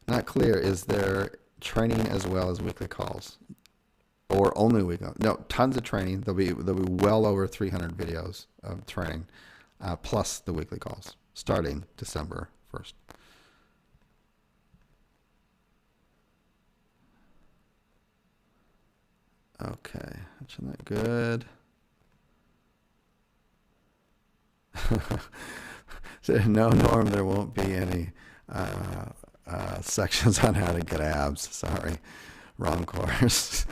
Not clear. Is there training as well as weekly calls, or only weekly? No, tons of training. There'll be well over 300 videos of training. Plus the weekly calls, starting December 1st. Okay, that's not good. So, no, Norm, there won't be any sections on how to get abs. Sorry, wrong course.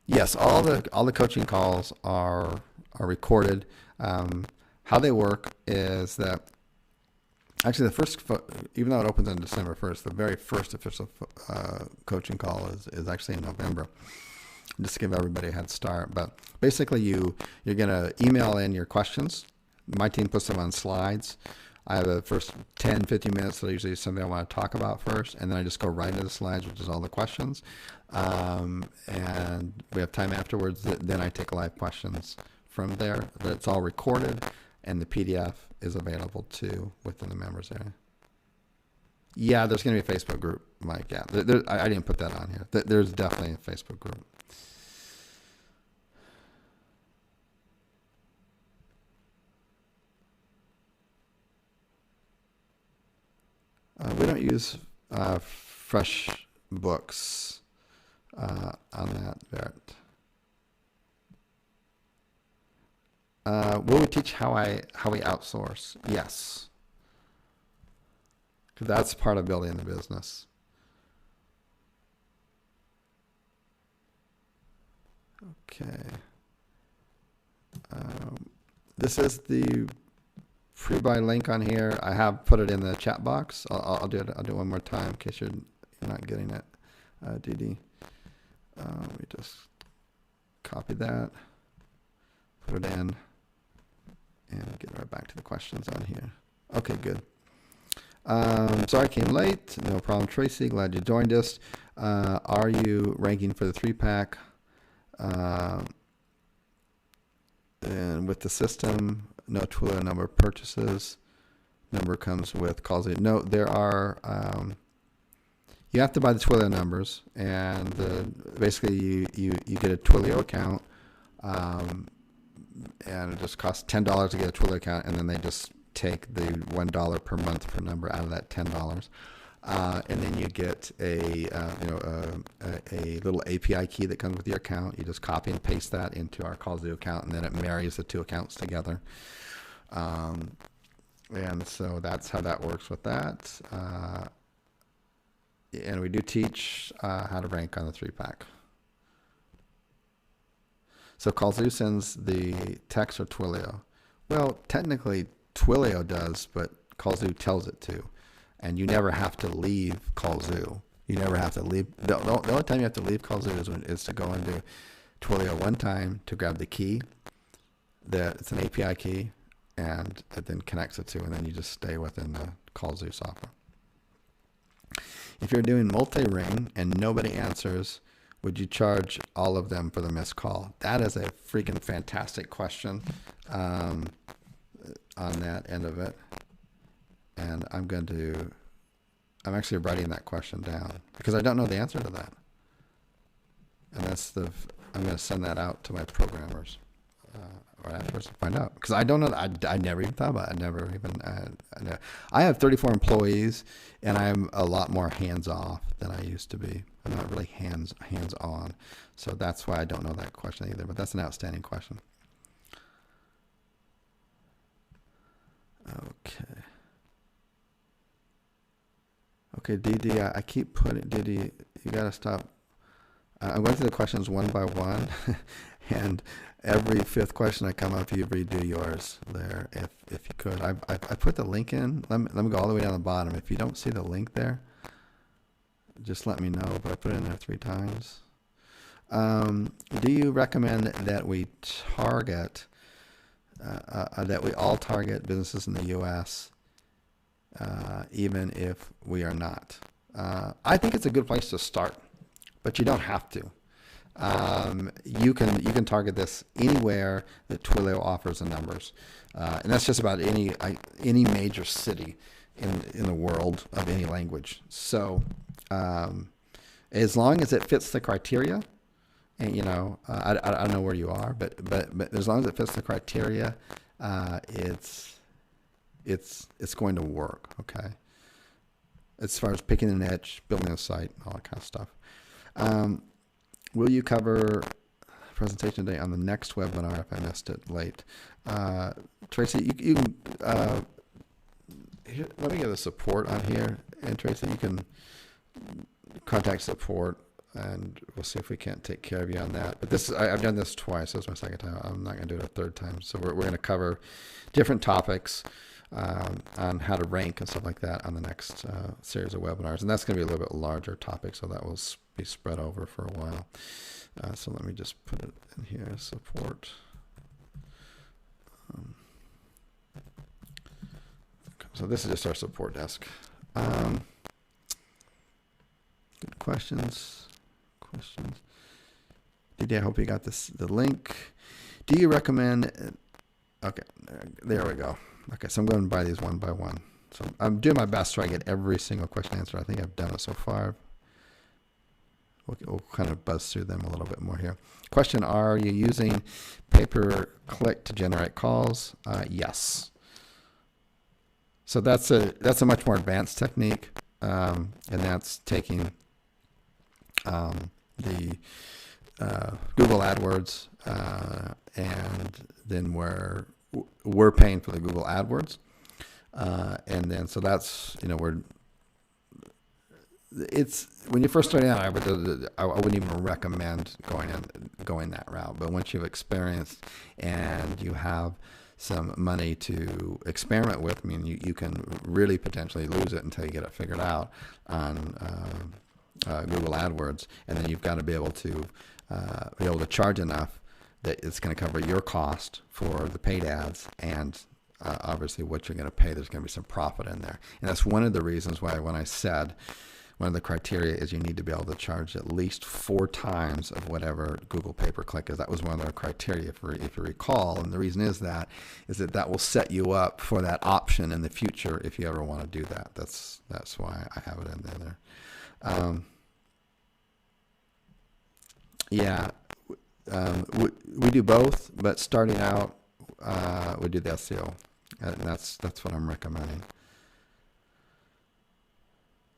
Yes, all the coaching calls are recorded. How they work is that actually the first, even though it opens on December 1st, the very first official coaching call is actually in November, just to give everybody a head start. But basically you're going to email in your questions. My team puts them on slides. I have the first 10, 15 minutes, so usually something I want to talk about first, and then I just go right into the slides, which is all the questions. And we have time afterwards, then I take live questions from there. But it's all recorded, and the PDF is available too within the members area. Yeah, there's going to be a Facebook group, Mike. Yeah, I didn't put that on here. There's definitely a Facebook group. We don't use fresh books on that, Barrett. Will we teach how we outsource? Yes. That's part of building the business. Okay. This is the pre-buy link on here. I have put it in the chat box. I'll do it. I'll do it one more time in case you're not getting it. DD. Let me just copy that, put it in, and get right back to the questions on here. Okay, good. Sorry I came late. No problem, Tracy. Glad you joined us. Are you ranking for the 3-pack? And with the system, no Twilio number of purchases. Number comes with calls. No, there are. You have to buy the Twilio numbers, and basically you get a Twilio account, and it just costs $10 to get a Twilio account, and then they just take the $1 per month per number out of that $10, and then you get a little API key that comes with your account. You just copy and paste that into our Qzx account, and then it marries the two accounts together. And so that's how that works with that. And we do teach how to rank on the 3-pack. So Qzx sends the text or Twilio. Well, technically Twilio does, but Qzx tells it to. And you never have to leave Qzx. You never have to leave. The only time you have to leave Qzx is to go into Twilio one time to grab the key. It's an API key, and it then connects it to, and then you just stay within the Qzx software. If you're doing multi-ring and nobody answers, would you charge all of them for the missed call? That is a freaking fantastic question on that end of it. And I'm actually writing that question down because I don't know the answer to that. And I'm going to send that out to my programmers. or afterwards to find out, because I don't know. I never even thought about it. I never even. I have 34 employees, and I'm a lot more hands off than I used to be. I'm not really hands on, so that's why I don't know that question either. But that's an outstanding question. Okay. Okay, DD, I keep putting, DD, you got to stop. I'm going through the questions one by one, and every fifth question I come up, you redo yours there, if you could. I put the link in. Let me go all the way down the bottom. If you don't see the link there, just let me know, but I put it in there 3 times. Do you recommend that we target, that we all target businesses in the U.S., even if we are not? I think it's a good place to start, but you don't have to. You can target this anywhere that Twilio offers the numbers, and that's just about any major city in the world of any language. So as long as it fits the criteria, and I don't know where you are, but as long as it fits the criteria, it's going to work. Okay. As far as picking an niche, building a site, all that kind of stuff. Will you cover presentation today on the next webinar if I missed it late? Tracy, you can, here, let me get the support on here. And Tracy, you can contact support and we'll see if we can't take care of you on that. But this is, I've done this twice. This is my second time. I'm not going to do it a third time. So we're going to cover different topics on how to rank and stuff like that on the next series of webinars. And that's going to be a little bit larger topic, so that will be spread over for a while. So let me just put it in here, support. So this is just our support desk. Good questions. Didi, I hope you got the link. Do you recommend, okay, there we go. Okay, so I'm going to buy these one by one. So I'm doing my best to try to get every single question answered. I think I've done it so far. We'll kind of buzz through them a little bit more here. Question, are you using pay-per-click to generate calls? Yes. So that's a much more advanced technique, and that's taking the Google AdWords, and then we're paying for the Google AdWords, and then so that's it's when you're first starting out, I wouldn't even recommend going that route. But once you've experienced and you have some money to experiment with, I mean, you can really potentially lose it until you get it figured out on Google AdWords, and then you've got to be able to charge enough that it's going to cover your cost for the paid ads, and obviously what you're going to pay, there's going to be some profit in there. And that's one of the reasons why when I said one of the criteria is you need to be able to charge at least 4 times of whatever Google pay-per-click is. That was one of the criteria, if you recall. And the reason is that will set you up for that option in the future if you ever want to do that. That's why I have it in there. Yeah, we do both, but starting out, we do the SEO, and that's what I'm recommending.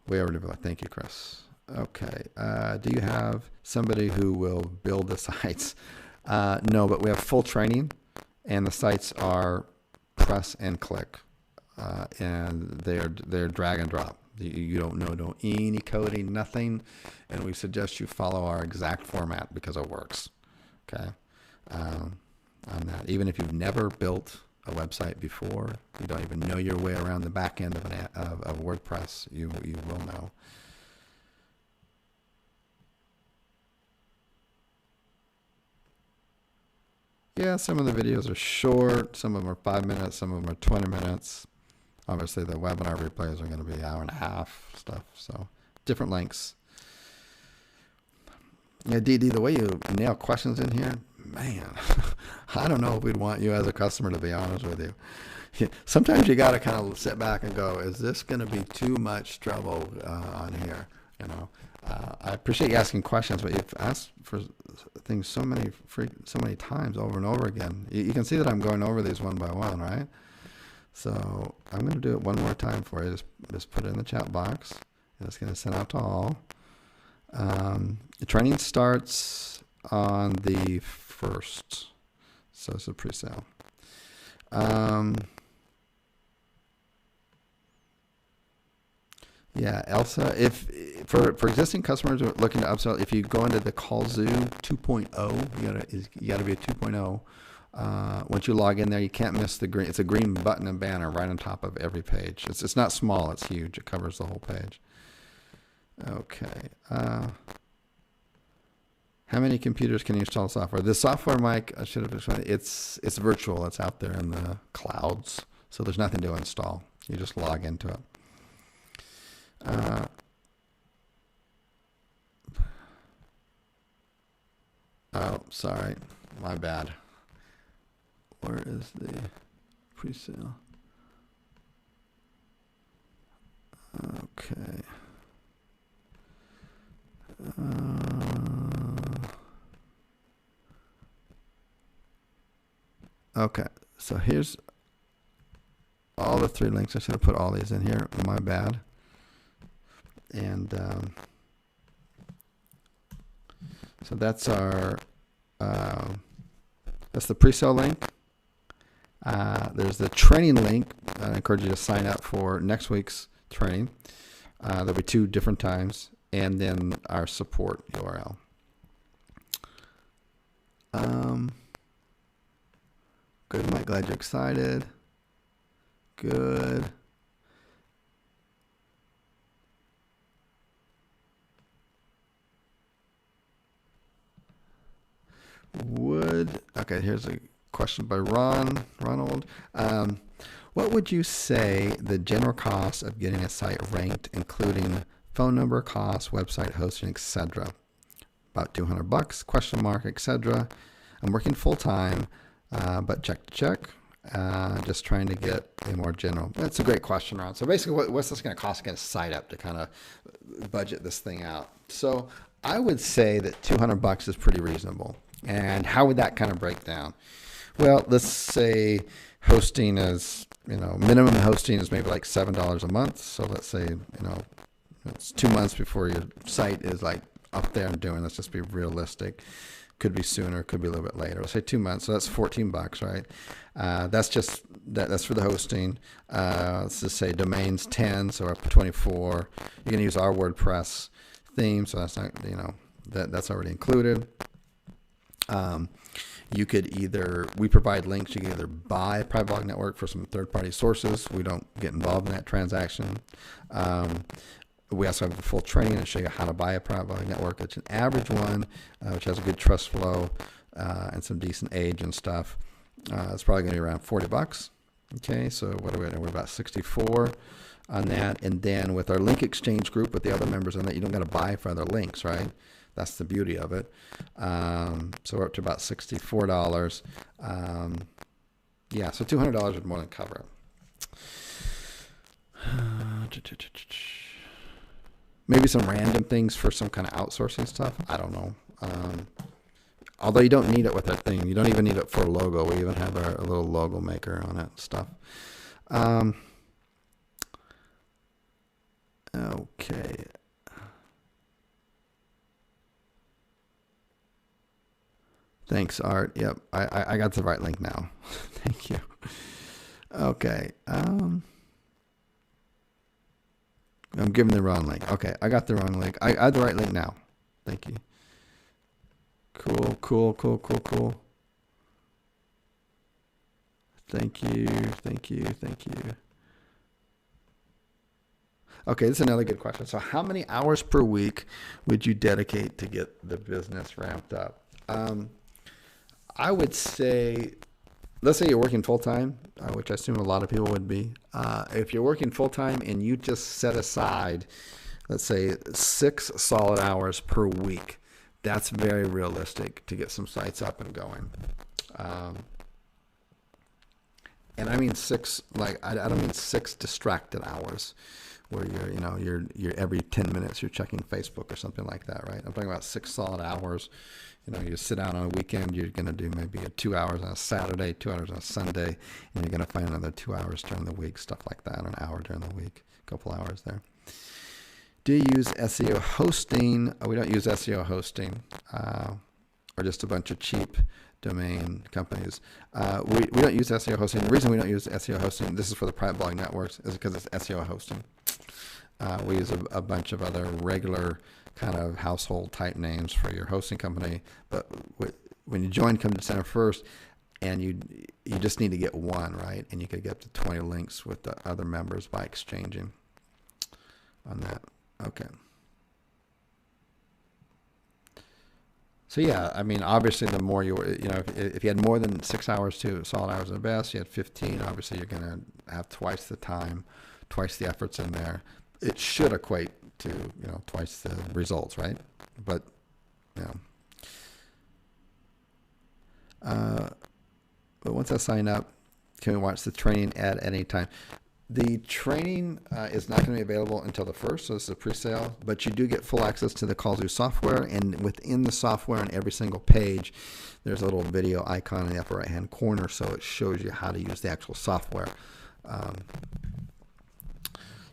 We already built. Thank you, Chris. Okay. Do you have somebody who will build the sites? No, but we have full training, and the sites are press and click, and they're drag and drop. You don't know any coding, nothing, and we suggest you follow our exact format because it works. Okay, on that. Even if you've never built a website before, you don't even know your way around the back end of WordPress, you will know. Yeah, some of the videos are short, some of them are 5 minutes, some of them are 20 minutes. Obviously, the webinar replays are going to be an hour and a half stuff, so different lengths. Yeah, DD, the way you nail questions in here, man, I don't know if we'd want you as a customer, to be honest with you. Sometimes you got to kind of sit back and go, is this going to be too much trouble on here? I appreciate you asking questions, but you've asked for things so many times over and over again. You can see that I'm going over these one by one, right? So I'm going to do it one more time for you. Just put it in the chat box. And it's going to send out to all. The training starts on the 1st, so it's a pre-sale. Yeah, Elsa, if for existing customers who are looking to upsell, if you go into the Qzx920 2.0, you gotta be a 2.0. Once you log in there, you can't miss the green. It's a green button and banner right on top of every page. It's not small, it's huge. It covers the whole page. Okay. How many computers can you install software? The software, Mike, I should have explained. It's virtual. It's out there in the clouds, so there's nothing to install. You just log into it. Oh, sorry, my bad. Where is the pre-sale? Okay. Okay, so here's all the 3 links. I should have put all these in here. My bad. And so that's our that's the pre-sale link. There's the training link. I encourage you to sign up for next week's training. There'll be 2 different times, and then our support URL. Good, Mike. Glad you're excited. Good. Okay, here's a question by Ronald. What would you say the general cost of getting a site ranked, including phone number, cost, website hosting, etc.? About $200, question mark, etc. I'm working full time, but check. Just trying to get a more general. That's a great question, Ron. So basically, what's this going to cost to get a site up to kind of budget this thing out? So I would say that $200 is pretty reasonable. And how would that kind of break down? Well, let's say hosting is, minimum hosting is maybe like $7 a month. So let's say, it's 2 months before your site is like up there and doing. Let's just be realistic. Could be sooner, could be a little bit later. Let's say 2 months. So that's $14, right? That's for the hosting. Let's just say domains 10, so up to 24. You can use our WordPress theme, so that's not, that's already included. You could we provide links. You can either buy a private blog network for some third-party sources. We don't get involved in that transaction. We also have the full training and show you how to buy a private blog network. It's an average one, which has a good trust flow and some decent age and stuff. It's probably going to be around $40. Okay, so what are we at? We're about 64 on that. And then with our link exchange group with the other members on that, you don't got to buy for other links, right? That's the beauty of it. So we're up to about $64. Yeah, so $200 would more than cover it. Maybe some random things for some kind of outsourcing stuff. I don't know. Although you don't need it with that thing. You don't even need it for a logo. We even have a little logo maker on it and stuff. Okay. Thanks, Art. Yep, I got the right link now. Thank you. Okay. I'm giving the wrong link. Okay, I got the wrong link. I have the right link now. Thank you. Cool. Thank you. Okay, this is another good question. So how many hours per week would you dedicate to get the business ramped up? I would say, let's say you're working full-time, which I assume a lot of people would be. If you're working full-time and you just set aside, let's say 6 solid hours per week, that's very realistic to get some sites up and going. And I mean 6, like, I don't mean 6 distracted hours. where you're every 10 minutes you're checking Facebook or something like that, right? I'm talking about 6 solid hours. You sit down on a weekend, you're going to do maybe 2 hours on a Saturday, 2 hours on a Sunday, and you're going to find another 2 hours during the week, stuff like that, an hour during the week, a couple hours there. Do you use SEO hosting? We don't use SEO hosting, or just a bunch of cheap domain companies. We don't use SEO hosting. The reason we don't use SEO hosting, this is for the private blog networks, is because it's SEO hosting. We use a bunch of other regular kind of household type names for your hosting company, but when you join Come to Center First, and you just need to get one, right? And you could get up to 20 links with the other members by exchanging on that. Okay. So yeah, I mean, obviously, the more if you had more than 6 hours to solid hours in the best, you had 15. Obviously, you're going to have twice the time, twice the efforts in there. It should equate to twice the results, right? But but once I sign up, can we watch the training at any time? The training is not going to be available until the 1st, so this is a pre-sale, but you do get full access to the Qzx software, and within the software on every single page, there's a little video icon in the upper right-hand corner, so it shows you how to use the actual software.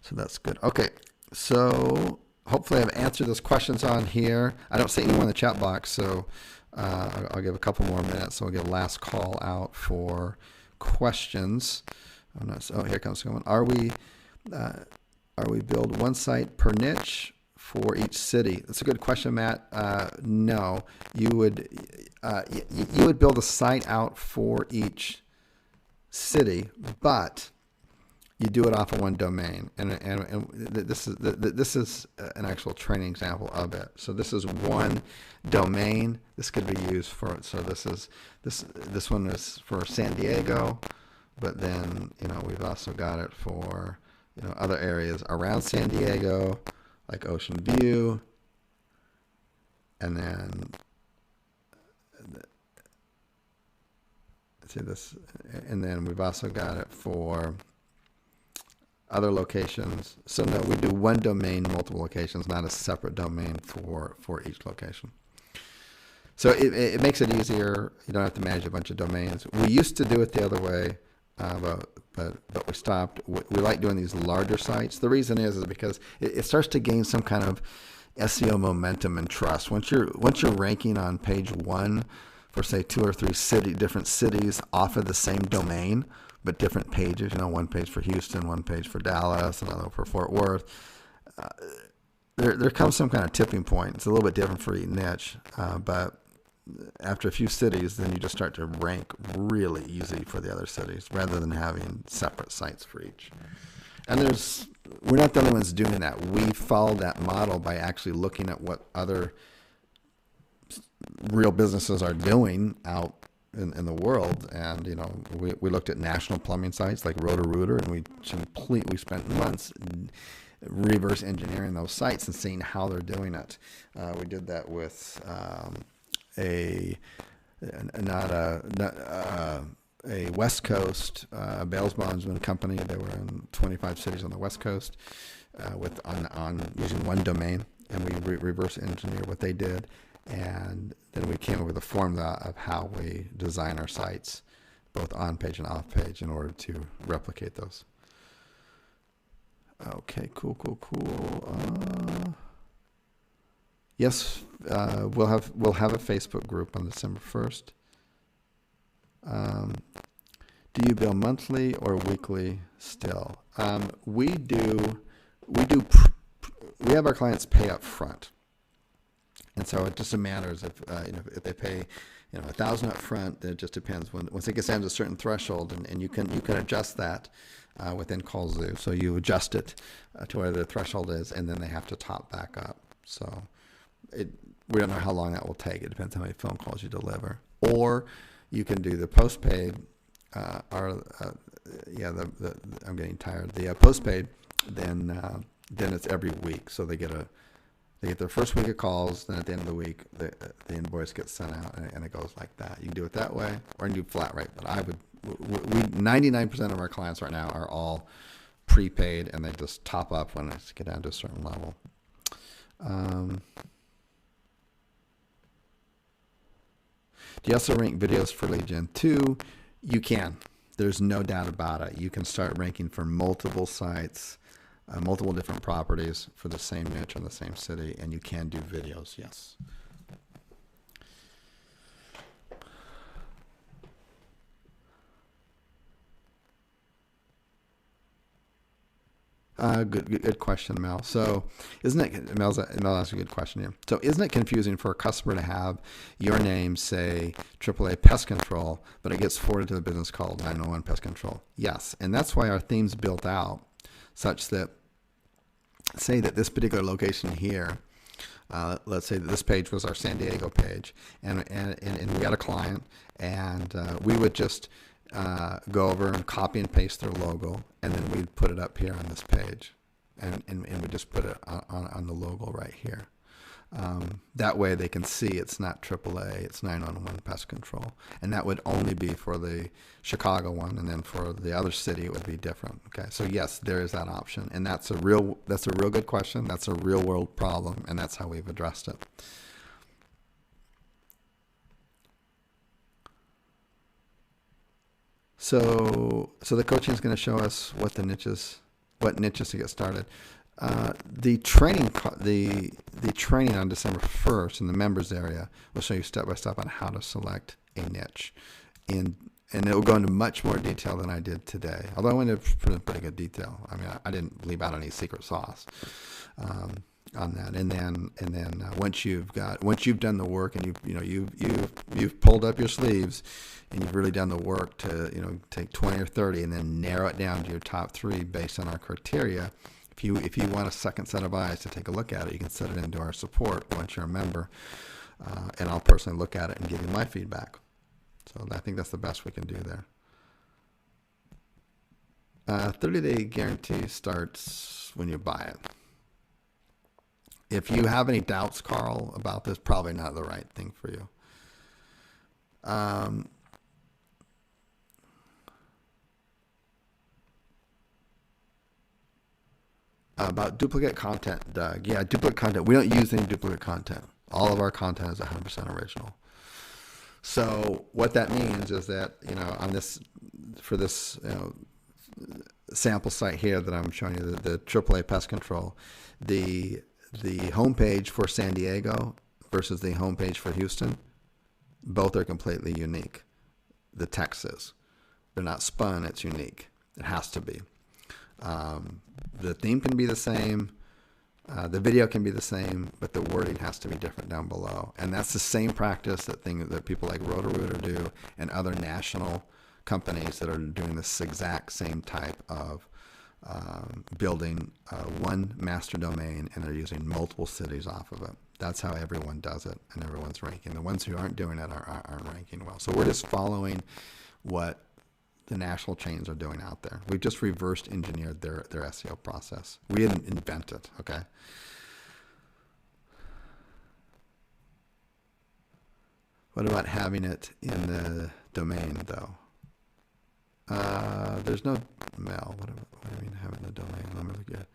So that's good. Okay, so hopefully I've answered those questions on here. I don't see anyone in the chat box, so I'll give a couple more minutes, so I'll get a last call out for questions. Oh, here comes someone. Are we build one site per niche for each city? That's a good question, Matt. No, you would build a site out for each city, but you do it off of one domain, and this is an actual training example of it. So this is one domain. This could be used for. So this one is for San Diego. But then, we've also got it for, other areas around San Diego, like Ocean View. And then, see this, and then we've also got it for other locations. So no, we do one domain, multiple locations, not a separate domain for each location. So it makes it easier. You don't have to manage a bunch of domains. We used to do it the other way. But we stopped. We like doing these larger sites. The reason is because it starts to gain some kind of SEO momentum and trust. Once you're ranking on page 1 for say 2 or 3 different cities off of the same domain, but different pages. One page for Houston, one page for Dallas, another for Fort Worth. There comes some kind of tipping point. It's a little bit different for each niche, but after a few cities, then you just start to rank really easy for the other cities rather than having separate sites for each. And we're not the only ones doing that. We followed that model by actually looking at what other real businesses are doing out in the world. And, we looked at national plumbing sites like Roto-Rooter, and we spent months reverse engineering those sites and seeing how they're doing it. We did that with a West Coast Bales Bondsman company. They were in 25 cities on the West Coast on using one domain, and we reverse engineer what they did, and then we came up with a formula of how we design our sites, both on page and off page, in order to replicate those. Okay, cool. Yes, we'll have a Facebook group on December 1st. Do you bill monthly or weekly still? We have our clients pay up front, and so it just matters if they pay $1,000 up front. Then it just depends. Once it gets down to a certain threshold, and you can adjust that within Qzx. So you adjust it to whatever the threshold is, and then they have to top back up. So we don't know how long that will take. It depends how many phone calls you deliver. Or you can do the postpaid. I'm getting tired. The postpaid, then it's every week. So they get their first week of calls. Then at the end of the week, the invoice gets sent out, and it goes like that. You can do it that way, or you can do flat rate. But 99% of our clients right now are all prepaid, and they just top up when I get down to a certain level. Do you also rank videos for lead gen 2? You can. There's no doubt about it. You can start ranking for multiple sites, multiple different properties for the same niche in the same city, and you can do videos, yes. Good question, Mel. So, Mel asked a good question here. So, isn't it confusing for a customer to have your name say AAA Pest Control, but it gets forwarded to the business called 911 Pest Control? Yes, and that's why our theme's built out such that, say that this particular location here, let's say that this page was our San Diego page, and we got a client, and we would just go over and copy and paste their logo, and then we'd put it up here on this page, and we just put it on the logo right here. That way they can see it's not AAA, it's 911 Pest Control, and that would only be for the Chicago one, and then for the other city it would be different. Okay, so yes, there is that option, and that's a real good question. That's a real world problem, and that's how we've addressed it. So the coaching is going to show us what niches to get started. The training on December 1st in the members area will show you step by step on how to select a niche, and it will go into much more detail than I did today. Although I went into pretty good detail. I mean, I didn't leave out any secret sauce on that. And then once you've done the work, and you've pulled up your sleeves, and you've really done the work to take 20 or 30 and then narrow it down to your top 3 based on our criteria. If you want a second set of eyes to take a look at it, you can set it into our support once you're a member, and I'll personally look at it and give you my feedback. So I think that's the best we can do there. 30-day guarantee starts when you buy it. If you have any doubts, Carl, about this, probably not the right thing for you. About duplicate content, Doug. Yeah, duplicate content. We don't use any duplicate content. All of our content is 100% original. So what that means is that, on this, for this sample site here that I'm showing you, the AAA Pest Control, the homepage for San Diego versus the homepage for Houston, both are completely unique. The text is. They're not spun, it's unique. It has to be. The theme can be the same, the video can be the same, but the wording has to be different down below. And that's the same practice that people like Roto-Rooter do, and other national companies that are doing this exact same type of building one master domain, and they're using multiple cities off of it. That's how everyone does it, and everyone's ranking. The ones who aren't doing it aren't ranking well. So we're just following what the national chains are doing out there. We've just reversed engineered their SEO process. We didn't invent it, okay? What about having it in the domain, though? There's no Mel. What do you mean having the domain? Let me look at it.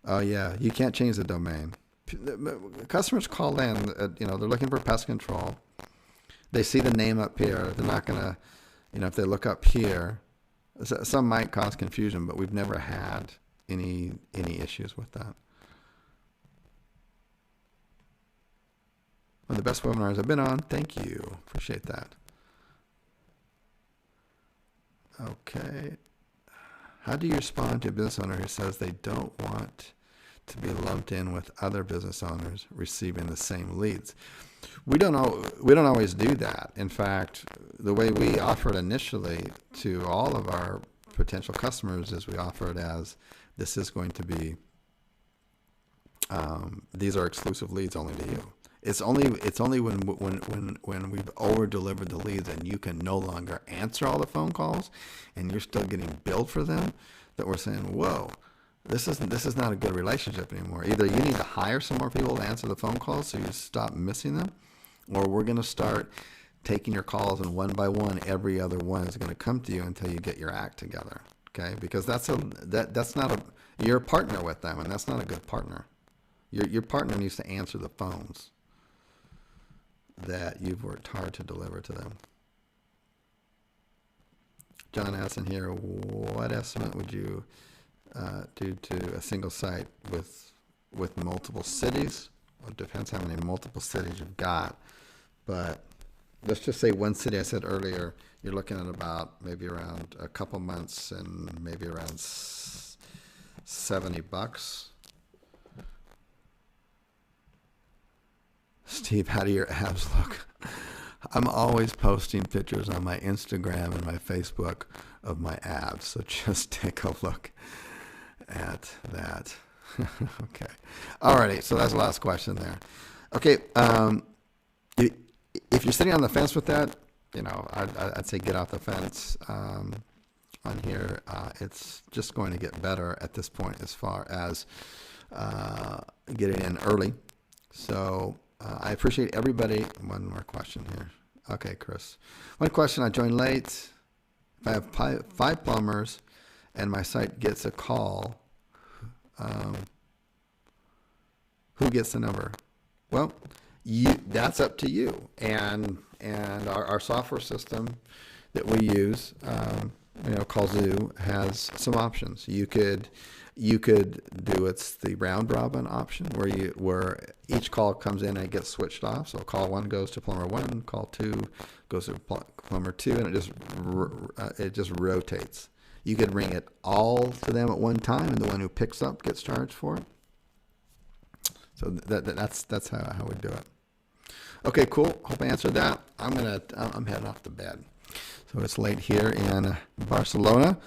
Oh yeah, you can't change the domain. Customers call in, they're looking for pest control. They see the name up here. They're not gonna, if they look up here, some might cause confusion, but we've never had any issues with that. One of the best webinars I've been on. Thank you. Appreciate that. Okay. How do you respond to a business owner who says they don't want to be lumped in with other business owners receiving the same leads? We don't always do that. In fact, the way we offer it initially to all of our potential customers is we offer it as, this is going to be, these are exclusive leads only to you. It's only when we've over-delivered the leads and you can no longer answer all the phone calls and you're still getting billed for them that we're saying, whoa, this is not a good relationship anymore. Either you need to hire some more people to answer the phone calls so you stop missing them, or we're going to start taking your calls, and one by one, every other one is going to come to you until you get your act together. Okay, because that's not a, you're a partner with them, and that's not a good partner. Your partner needs to answer the phones that you've worked hard to deliver to them. John asks in here, what estimate would you do to a single site with multiple cities? Well, it depends how many multiple cities you've got, but let's just say one city. I said earlier, you're looking at about maybe around a couple months and maybe around $70. Steve, how do your abs look? I'm always posting pictures on my Instagram and my Facebook of my abs, so just take a look at that. Okay. Alrighty, so that's the last question there. Okay, if you're sitting on the fence with that, you know, I'd say get off the fence on here. It's just going to get better at this point as far as getting in early. So I appreciate everybody. One more question here. Okay, Chris. One question. I joined late. If I have 5 plumbers and my site gets a call, who gets the number? Well, that's up to you. And our software system that we use, Qzx920, has some options. You could do it's the round robin option where each call comes in and it gets switched off. So call 1 goes to plumber 1, call 2 goes to plumber 2, and it just rotates. You could ring it all to them at one time, and the one who picks up gets charged for it. So that's how we do it. Okay, cool. Hope I answered that. I'm heading off to bed. So it's late here in Barcelona,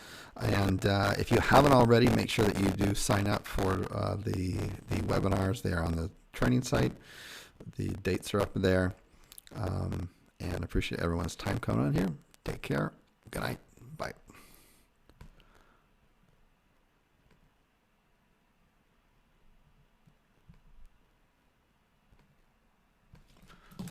and if you haven't already, make sure that you do sign up for the webinars. They are on the training site. The dates are up there, and appreciate everyone's time coming on here. Take care. Good night. Bye.